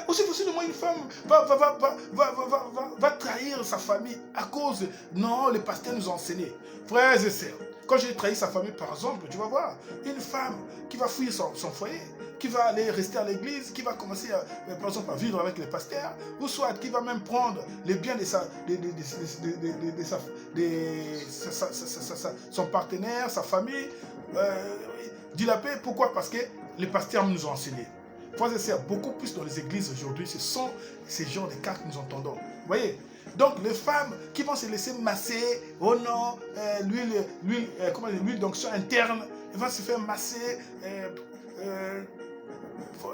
Aussi facilement, une femme va trahir sa famille à cause... Non, les pasteurs nous ont enseigné. Frères et sœurs, quand j'ai trahi sa famille, par exemple, tu vas voir, une femme qui va fuir son foyer, qui va aller rester à l'église, qui va commencer, par exemple, à vivre avec les pasteurs, ou soit qui va même prendre les biens de son partenaire, sa famille, dilapider. Pourquoi? Parce que les pasteurs nous ont enseigné. Frères et sœurs, beaucoup plus dans les églises aujourd'hui, ce sont ces genres de cas que nous entendons. Vous voyez? Donc les femmes qui vont se laisser masser, oh non, l'huile d'onction interne, elles vont se faire masser,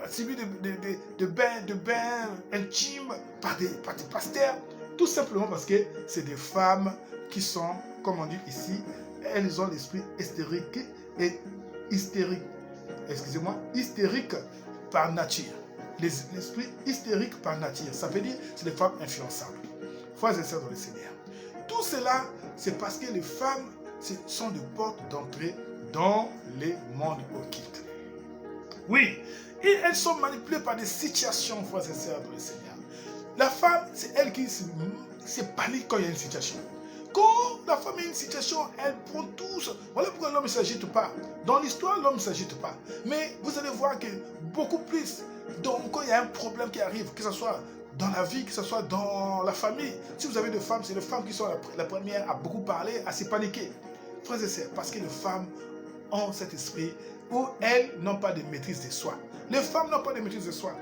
suivi de bains intimes par des pasteurs, tout simplement parce que c'est des femmes qui sont, comme on dit ici, elles ont l'esprit hystérique et hystérique. Excusez-moi, hystérique par nature. L'esprit hystérique par nature, ça veut dire c'est des femmes influençables. Frères et sœurs dans le Seigneur. Tout cela, c'est parce que les femmes sont des portes d'entrée dans les mondes occultes. Oui, et elles sont manipulées par des situations, frères et sœurs dans le Seigneur. La femme, c'est elle qui se panique quand il y a une situation. Quand la femme a une situation, elle prend tout. Voilà pourquoi l'homme ne s'agite pas. Dans l'histoire, l'homme ne s'agite pas. Mais vous allez voir que beaucoup plus, donc, quand il y a un problème qui arrive, que ce soit dans la vie, que ce soit dans la famille, si vous avez des femmes, c'est les femmes qui sont la première à beaucoup parler, à se paniquer. Frères et sœurs, parce que les femmes ont cet esprit où elles n'ont pas de maîtrise de soi. Les femmes n'ont pas de maîtrise de soi.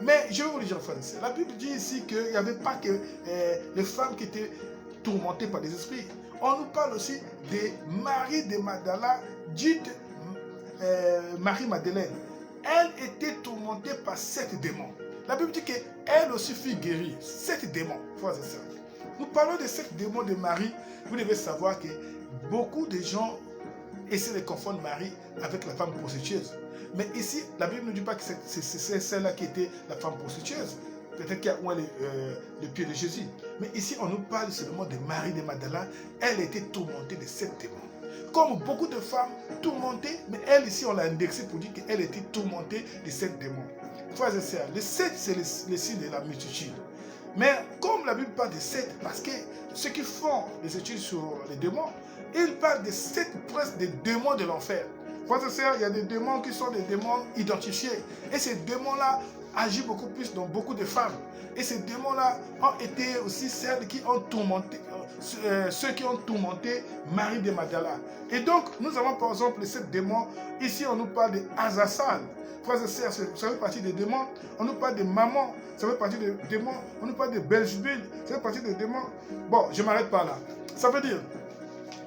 Mais je vais vous le dire, frères et sœurs, la Bible dit ici qu'il n'y avait pas que les femmes qui étaient tourmentées par des esprits. On nous parle aussi des Marie de Magdala, dite Marie-Madeleine. Elle était tourmentée par 7 démons. La Bible dit qu'elle aussi fut guérie. 7 démons, frères et sœurs. Nous parlons de 7 démons de Marie. Vous devez savoir que beaucoup de gens essaient de confondre Marie avec la femme prostitueuse. Mais ici, la Bible ne dit pas que c'est celle-là qui était la femme prostitueuse. Peut-être qu'il y a où le pied de Jésus. Mais ici, on nous parle seulement de Marie de Magdala. Elle était tourmentée de 7 démons. Comme beaucoup de femmes tourmentées, mais elle ici, on l'a indexé pour dire qu'elle était tourmentée de 7 démons. Frères et sœurs, le 7, c'est le signe de la multitude. Mais comme la Bible parle de 7, parce que ceux qui font des études sur les démons, ils parlent de 7 presque des démons de l'enfer. Frères et sœurs, il y a des démons qui sont des démons identifiés. Et ces démons-là agissent beaucoup plus dans beaucoup de femmes. Et ces démons-là ont été aussi celles qui ont tourmenté, ceux qui ont tourmenté Marie de Magdala. Et donc, nous avons par exemple les 7 démons. Ici, on nous parle de Azazel. Frères et sœurs, ça fait partie des démons. On nous parle de Maman, ça fait partie des démons. On nous parle de Belzébul, ça fait partie des démons. Bon, je m'arrête pas là. Ça veut dire,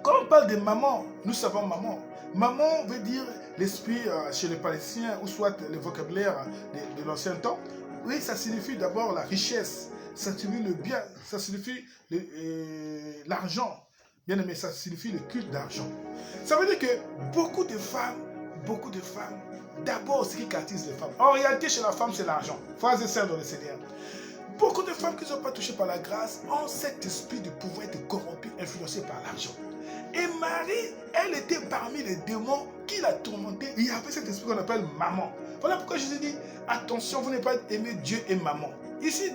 quand on parle de Maman, nous savons Maman. Maman veut dire l'esprit chez les Palestiniens, ou soit le vocabulaire de l'ancien temps. Oui, ça signifie d'abord la richesse, ça signifie le bien, ça signifie l'argent. Bien aimé, ça signifie le culte d'argent. Ça veut dire que beaucoup de femmes, d'abord ce qui caractérise les femmes. En réalité, chez la femme, c'est l'argent. Frères et sœurs dans le Seigneur. Beaucoup de femmes qui ne sont pas touchées par la grâce ont cet esprit de pouvoir être corrompues, influencées par l'argent. Et Marie, elle était parmi les démons qui la tourmentaient. Il y avait cet esprit qu'on appelle maman. Voilà pourquoi Jésus dit, attention, vous n'avez pas aimé Dieu et maman. Ici,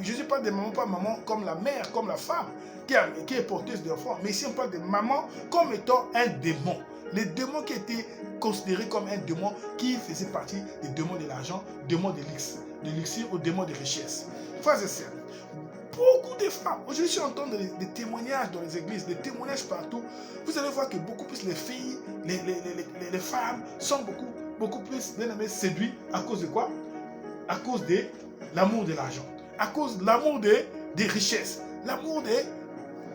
Jésus parle de maman, pas maman comme la mère, comme la femme qui est porteuse d'enfants. Mais ici, on parle de maman comme étant un démon. Les démons qui étaient considérés comme un démon qui faisait partie des démons de l'argent, démons de l'élixir ou démons de richesse. Frères et sœurs, beaucoup de femmes, aujourd'hui je entends des témoignages dans les églises, des témoignages partout. Vous allez voir que beaucoup plus les filles, les femmes sont beaucoup plus bien aimées, séduites à cause de quoi? À cause de l'amour de l'argent, à cause de l'amour des richesses, l'amour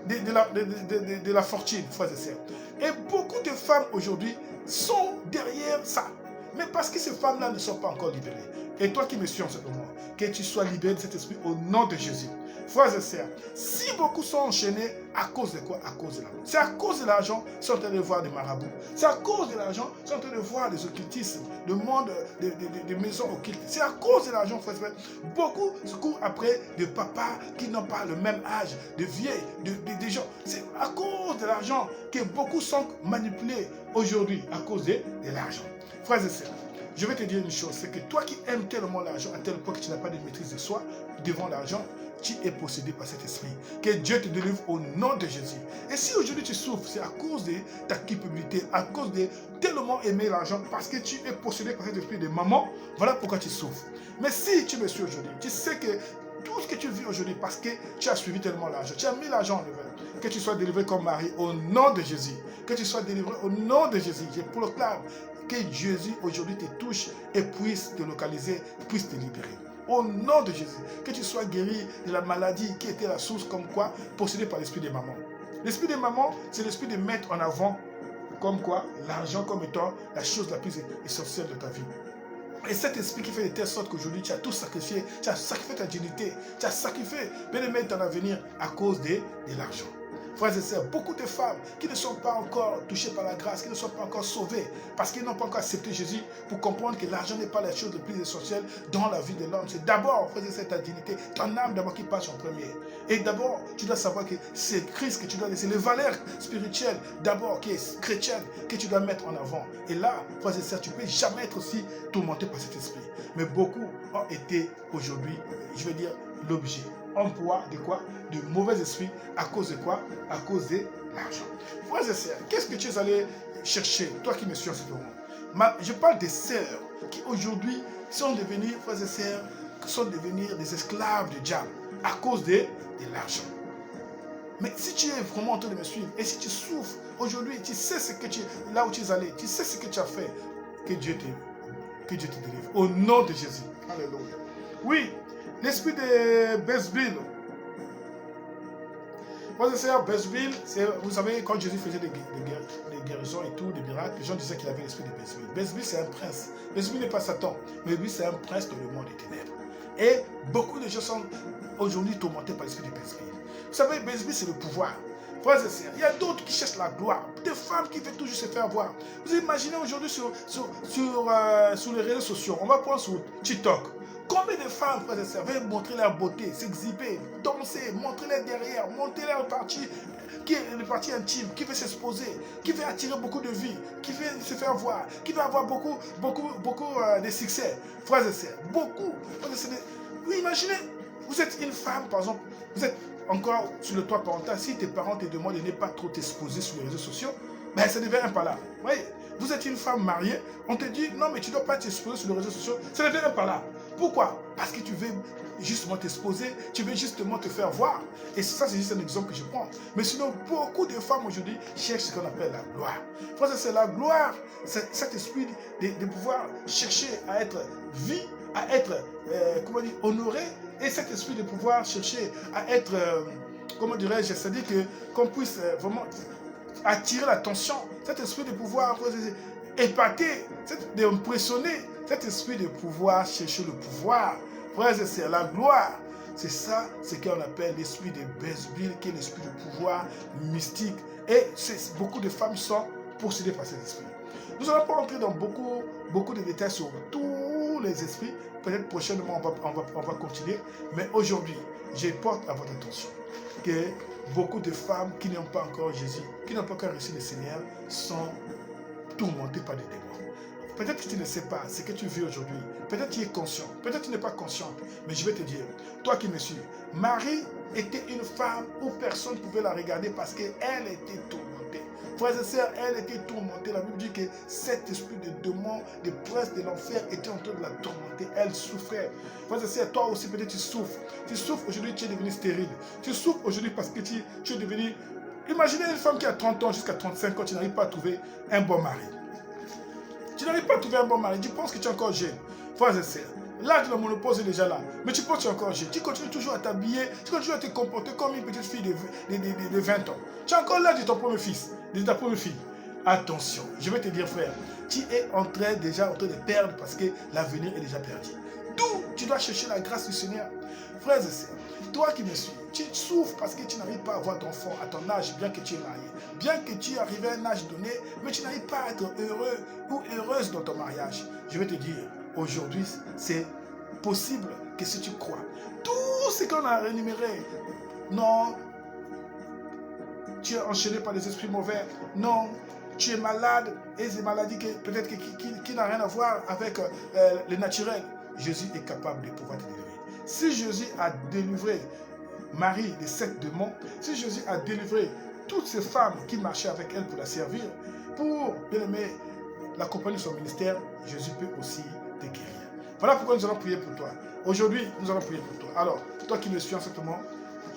de la fortune, frères et sœurs. Et beaucoup de femmes aujourd'hui sont derrière ça. Mais parce que ces femmes-là ne sont pas encore libérées. Et toi qui me suis en ce moment, que tu sois libéré de cet esprit au nom de Jésus. Frères et sœurs, si beaucoup sont enchaînés, à cause de quoi? À cause de l'argent. C'est à cause de l'argent qu'ils sont en train de voir des marabouts. C'est à cause de l'argent qu'ils sont en train de voir des occultismes, le monde des maisons occultes. C'est à cause de l'argent, frères et sœurs. Beaucoup se courent après des papas qui n'ont pas le même âge, des vieilles, des gens. C'est à cause de l'argent que beaucoup sont manipulés aujourd'hui, à cause de l'argent. Frères et sœurs, je vais te dire une chose, c'est que toi qui aimes tellement l'argent à tel point que tu n'as pas de maîtrise de soi devant l'argent, tu es possédé par cet esprit. Que Dieu te délivre au nom de Jésus. Et si aujourd'hui tu souffres, c'est à cause de ta culpabilité, à cause de tellement aimer l'argent, parce que tu es possédé par cet esprit de maman, voilà pourquoi tu souffres. Mais si tu me suis aujourd'hui, tu sais que tout ce que tu vis aujourd'hui, parce que tu as suivi tellement l'argent, tu as mis l'argent en levain, que tu sois délivré comme Marie au nom de Jésus, que tu sois délivré au nom de Jésus. Je proclame que Jésus aujourd'hui te touche et puisse te localiser, puisse te libérer. Au nom de Jésus, que tu sois guéri de la maladie qui était la source comme quoi, possédée par l'esprit des mamans. L'esprit des mamans, c'est l'esprit de mettre en avant comme quoi l'argent comme étant la chose la plus essentielle de ta vie. Et cet esprit qui fait de telle sorte qu'aujourd'hui tu as tout sacrifié, tu as sacrifié ta dignité, tu as sacrifié bien-aimé ton avenir à cause de l'argent. Frères et sœurs, beaucoup de femmes qui ne sont pas encore touchées par la grâce, qui ne sont pas encore sauvées, parce qu'ils n'ont pas encore accepté Jésus pour comprendre que l'argent n'est pas la chose la plus essentielle dans la vie de l'homme. C'est d'abord, frères et sœurs, ta dignité, ton âme d'abord qui passe en premier. Et d'abord, tu dois savoir que c'est Christ que tu dois laisser, les valeurs spirituelles d'abord, qui est chrétienne, que tu dois mettre en avant. Et là, frères et sœurs, tu ne peux jamais être aussi tourmenté par cet esprit. Mais beaucoup ont été aujourd'hui, je vais dire, l'objet. Emploi de quoi? De mauvais esprits. À cause de quoi? À cause de l'argent. Frères et sœurs, qu'est-ce que tu es allé chercher, toi qui me suis en ce moment? Je parle des sœurs qui aujourd'hui sont devenues, frères et sœurs, sont devenues des esclaves du diable à cause de l'argent. Mais si tu es vraiment en train de me suivre et si tu souffres aujourd'hui, tu sais ce que là où tu es allé, tu sais ce que tu as fait, que Dieu te délivre. Au nom de Jésus. Alléluia. Oui. L'esprit de Bézbil. Frères et sœurs, Bézbil, vous savez, quand Jésus faisait des guérisons et tout, des miracles, les gens disaient qu'il avait l'esprit de Bézbil. Bézbil, c'est un prince. Bézbil n'est pas Satan, mais lui, c'est un prince dans le monde des ténèbres. Et beaucoup de gens sont aujourd'hui tourmentés par l'esprit de Bézbil. Vous savez, Bézbil, c'est le pouvoir. Frères et sœurs, il y a d'autres qui cherchent la gloire. Des femmes qui veulent toujours se faire voir. Vous imaginez aujourd'hui sur les réseaux sociaux, on va prendre sur TikTok. Combien de femmes, frères et sœurs, veulent montrer leur beauté, s'exhiber, danser, montrer leur derrière, montrer leur partie, qui est une partie intime, qui veut s'exposer, qui veut attirer beaucoup de vie, qui veut se faire voir, qui veut avoir beaucoup de succès. Frères et sœurs, beaucoup. Vous imaginez, vous êtes une femme, par exemple, vous êtes encore sur le toit parental, si tes parents te demandent de ne pas trop t'exposer sur les réseaux sociaux, ben ça devient un pas là. Vous voyez, vous êtes une femme mariée, on te dit non mais tu ne dois pas t'exposer sur les réseaux sociaux, ça devient un pas là. Pourquoi? Parce que tu veux justement t'exposer, tu veux justement te faire voir. Et ça, c'est juste un exemple que je prends. Mais sinon, beaucoup de femmes aujourd'hui cherchent ce qu'on appelle la gloire. C'est la gloire, c'est cet esprit de pouvoir chercher à être vu, à être honoré, et cet esprit de pouvoir chercher à être, comment dirais-je, c'est-à-dire qu'on puisse vraiment attirer l'attention, cet esprit de pouvoir épater, d'impressionner, cet esprit de pouvoir chercher le pouvoir. Frères et sœurs, la gloire, c'est ça, c'est ce qu'on appelle l'esprit de Bézbil, qui est l'esprit de pouvoir mystique. Et beaucoup de femmes sont possédées par cet esprit. Nous n'allons pas entrer dans beaucoup de détails sur tous les esprits. Peut-être prochainement, on va continuer. Mais aujourd'hui, je porte à votre attention que beaucoup de femmes qui n'ont pas encore Jésus, qui n'ont pas encore reçu le Seigneur, sont tourmentées par des démons. Peut-être que tu ne sais pas ce que tu vis aujourd'hui. Peut-être que tu es conscient. Peut-être que tu n'es pas consciente. Mais je vais te dire, toi qui me suis, Marie était une femme où personne ne pouvait la regarder parce qu'elle était tourmentée. Frères et sœurs, elle était tourmentée. La Bible dit que cet esprit de démon, de prince de l'enfer était en train de la tourmenter. Elle souffrait. Frères et sœurs, toi aussi peut-être tu souffres. Tu souffres aujourd'hui, tu es devenu stérile. Tu souffres aujourd'hui parce que tu es devenu... Imaginez une femme qui a 30 ans jusqu'à 35 ans, tu n'arrives pas à trouver un bon mari. Tu n'arrives pas à trouver un bon mari, tu penses que tu es encore jeune. Frères et sœurs, l'âge de la ménopause est déjà là. Mais tu penses que tu es encore jeune. Tu continues toujours à t'habiller, tu continues à te comporter comme une petite fille de 20 ans. Tu as encore l'âge de ton premier fils, de ta première fille. Attention, je vais te dire frère, tu es déjà en train de perdre parce que l'avenir est déjà perdu. D'où tu dois chercher la grâce du Seigneur. Frères et sœurs, toi qui me suis, tu souffres parce que tu n'arrives pas à avoir d'enfant à ton âge, bien que tu es marié, bien que tu arrives à un âge donné, mais tu n'arrives pas à être heureux ou heureuse dans ton mariage. Je vais te dire, aujourd'hui, c'est possible que si tu crois. Tout ce qu'on a énuméré, non, tu es enchaîné par des esprits mauvais, non, tu es malade, et c'est maladie peut-être qui n'a rien à voir avec le naturel. Jésus est capable de pouvoir te délivrer. Si Jésus a délivré Marie des 7 démons, si Jésus a délivré toutes ces femmes qui marchaient avec elle pour la servir, pour, bien aimé, l'accompagner de son ministère, Jésus peut aussi te guérir. Voilà pourquoi nous allons prier pour toi. Aujourd'hui, nous allons prier pour toi. Alors, toi qui me suis en ce moment,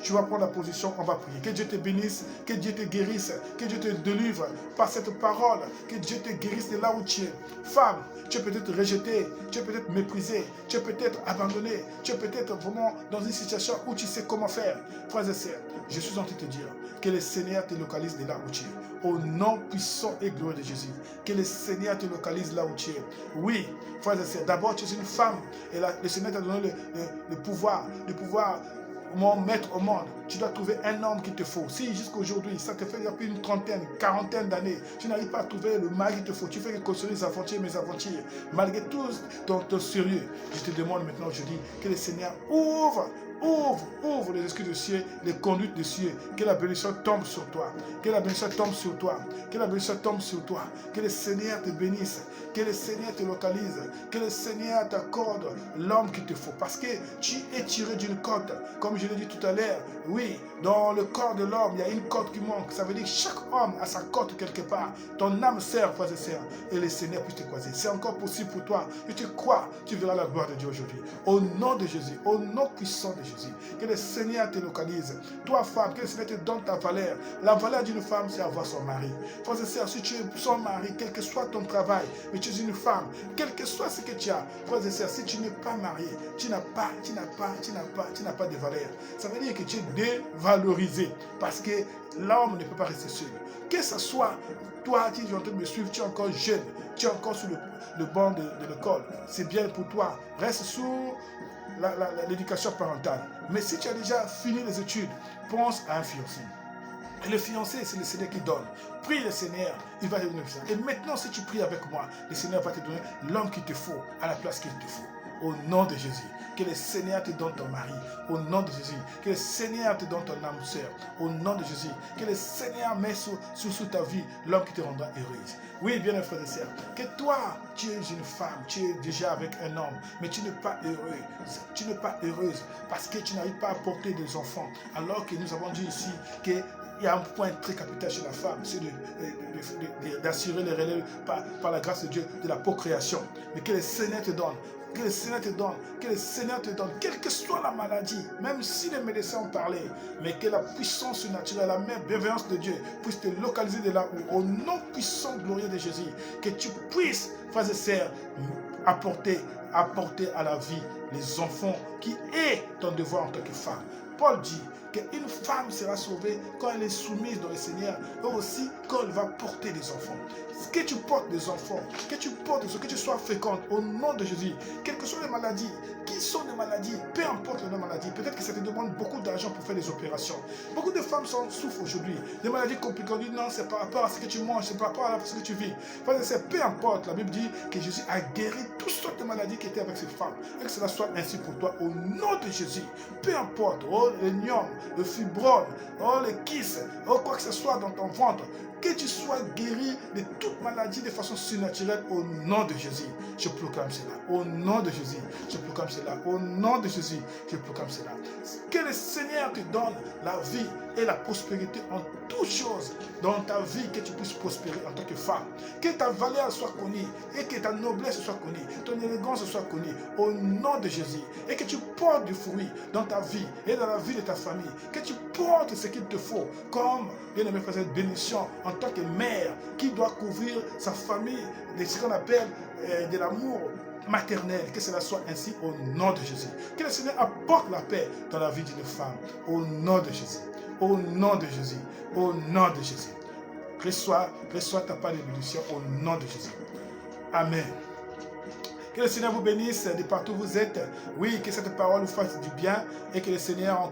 tu vas prendre la position, on va prier. Que Dieu te bénisse, que Dieu te guérisse, que Dieu te délivre par cette parole, que Dieu te guérisse de là où tu es. Femme, tu es peut-être rejetée, tu es peut-être méprisée, tu es peut-être abandonnée, tu es peut-être vraiment dans une situation où tu sais comment faire. Frères et sœurs, je suis en train de te dire que le Seigneur te localise de là où tu es. Au nom puissant et glorieux de Jésus, que le Seigneur te localise là où tu es. Oui, frères et sœurs, d'abord tu es une femme et le Seigneur t'a donné le pouvoir mettre au monde. Tu dois trouver un homme qu'il te faut. Si jusqu'à aujourd'hui, ça te fait depuis une trentaine, quarantaine d'années, tu n'arrives pas à trouver le mari qu'il te faut, tu fais que construire les aventures, mes aventures, malgré tout ton sérieux, je te demande maintenant aujourd'hui que le Seigneur ouvre les esprits de cieux, les conduites de cieux, que la bénédiction tombe sur toi, que la bénédiction tombe sur toi, que la bénédiction tombe sur toi, que le Seigneur te bénisse, que le Seigneur te localise, que le Seigneur t'accorde l'homme qu'il te faut, parce que tu es tiré d'une côte, comme je l'ai dit tout à l'heure. Oui, dans le corps de l'homme, il y a une côte qui manque, ça veut dire que chaque homme a sa côte quelque part. Ton âme sert, frères et sœurs, et le Seigneur puisse te croiser. C'est encore possible pour toi, et tu crois, tu verras la gloire de Dieu aujourd'hui. Au nom de Jésus, au nom puissant de Jésus, que le Seigneur te localise. Toi, femme, que le Seigneur te donne ta valeur. La valeur d'une femme, c'est avoir son mari. Frères et sœurs, si tu es son mari, quel que soit ton travail, mais tu es une femme, quel que soit ce que tu as, frères et sœurs, si tu n'es pas marié, tu n'as pas de valeur. Ça veut dire que tu es dévalorisé, parce que l'homme ne peut pas rester seul. Que ce soit toi qui es en train de me suivre, tu es encore jeune, tu es encore sur le banc de l'école, c'est bien pour toi. Reste sous l'éducation parentale. Mais si tu as déjà fini les études, pense à un fiancé. Et le fiancé, c'est le Seigneur qui donne. Prie le Seigneur, il va te donner le Seigneur. Et maintenant, si tu pries avec moi, le Seigneur va te donner l'homme qu'il te faut, à la place qu'il te faut. Au nom de Jésus, que le Seigneur te donne ton mari. Au nom de Jésus, que le Seigneur te donne ton âme sœur. Au nom de Jésus, que le Seigneur met sous ta vie l'homme qui te rendra heureuse. Oui, bien mes frères et sœurs, que toi, tu es une femme, tu es déjà avec un homme, mais tu n'es pas heureuse. Tu n'es pas heureuse parce que tu n'arrives pas à porter des enfants. Alors que nous avons dit ici que il y a un point très capital chez la femme, c'est d'assurer les relèves par la grâce de Dieu de la procréation. Mais que le Seigneur te donne, que le Seigneur te donne, que le Seigneur te donne, quelle que soit la maladie, même si les médecins ont parlé, mais que la puissance surnaturelle, la même bienveillance de Dieu puisse te localiser de là où, au nom puissant glorieux de Jésus, que tu puisses, frères et sœurs, apporter à la vie les enfants qui est ton devoir en tant que femme. Paul dit qu'une femme sera sauvée quand elle est soumise dans le Seigneur, et aussi quand elle va porter des enfants. Que tu portes des enfants, que tu sois féconde au nom de Jésus, quelles que soient les maladies, qui sont des maladies, peu importe les maladies, peut-être que ça te demande beaucoup d'argent pour faire des opérations. Beaucoup de femmes souffrent aujourd'hui, des maladies compliquées, on dit non, c'est par rapport à ce que tu manges, c'est par rapport à ce que tu vis. Peu importe, la Bible dit que Jésus a guéri toutes sortes de maladies qui étaient avec ces femmes, et que cela soit ainsi pour toi au nom de Jésus. Peu importe, le niom, le fibrome, le kyste, quoi que ce soit dans ton ventre, que tu sois guéri de toute maladie de façon surnaturelle au nom de Jésus. Je proclame cela. Au nom de Jésus, je proclame cela. Au nom de Jésus, je proclame cela. Que le Seigneur te donne la vie et la prospérité en toutes choses dans ta vie, que tu puisses prospérer en tant que femme. Que ta valeur soit connue et que ta noblesse soit connue, ton élégance soit connue au nom de Jésus. Et que tu portes du fruit dans ta vie et dans la vie de ta famille. Que tu portes ce qu'il te faut comme, bien aimé frère, cette bénédiction en tant que mère qui doit couvrir sa famille de ce qu'on appelle de l'amour maternel, que cela soit ainsi au nom de Jésus. Que le Seigneur apporte la paix dans la vie d'une femme au nom de Jésus. Au nom de Jésus. Au nom de Jésus. Reçois ta part de bénédiction au nom de Jésus. Amen. Que le Seigneur vous bénisse de partout où vous êtes. Oui, que cette parole vous fasse du bien et que le Seigneur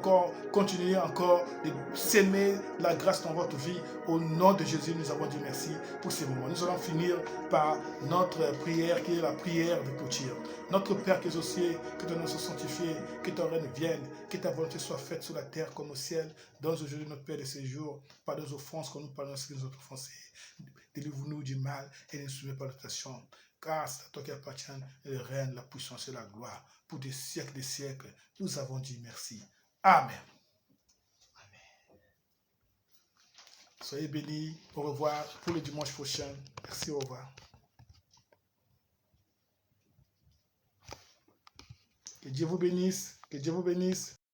continue encore de s'aimer la grâce dans votre vie. Au nom de Jésus, nous avons dit merci pour ces moments. Nous allons finir par notre prière qui est la prière de clôture. Notre Père qui es aux cieux, que ton nom soit sanctifié, que ton règne vienne, que ta volonté soit faite sur la terre comme au ciel. Donne aujourd'hui notre Père de ce jour. Pardonne nos offenses comme nous pardonnons ce que nous autres offensés. Délivre-nous du mal et ne nous soumets pas à la tentation. Car c'est à toi qui appartient le règne, la puissance et la gloire. Pour des siècles. Nous avons dit merci. Amen. Soyez bénis. Au revoir pour le dimanche prochain. Merci, au revoir. Que Dieu vous bénisse. Que Dieu vous bénisse.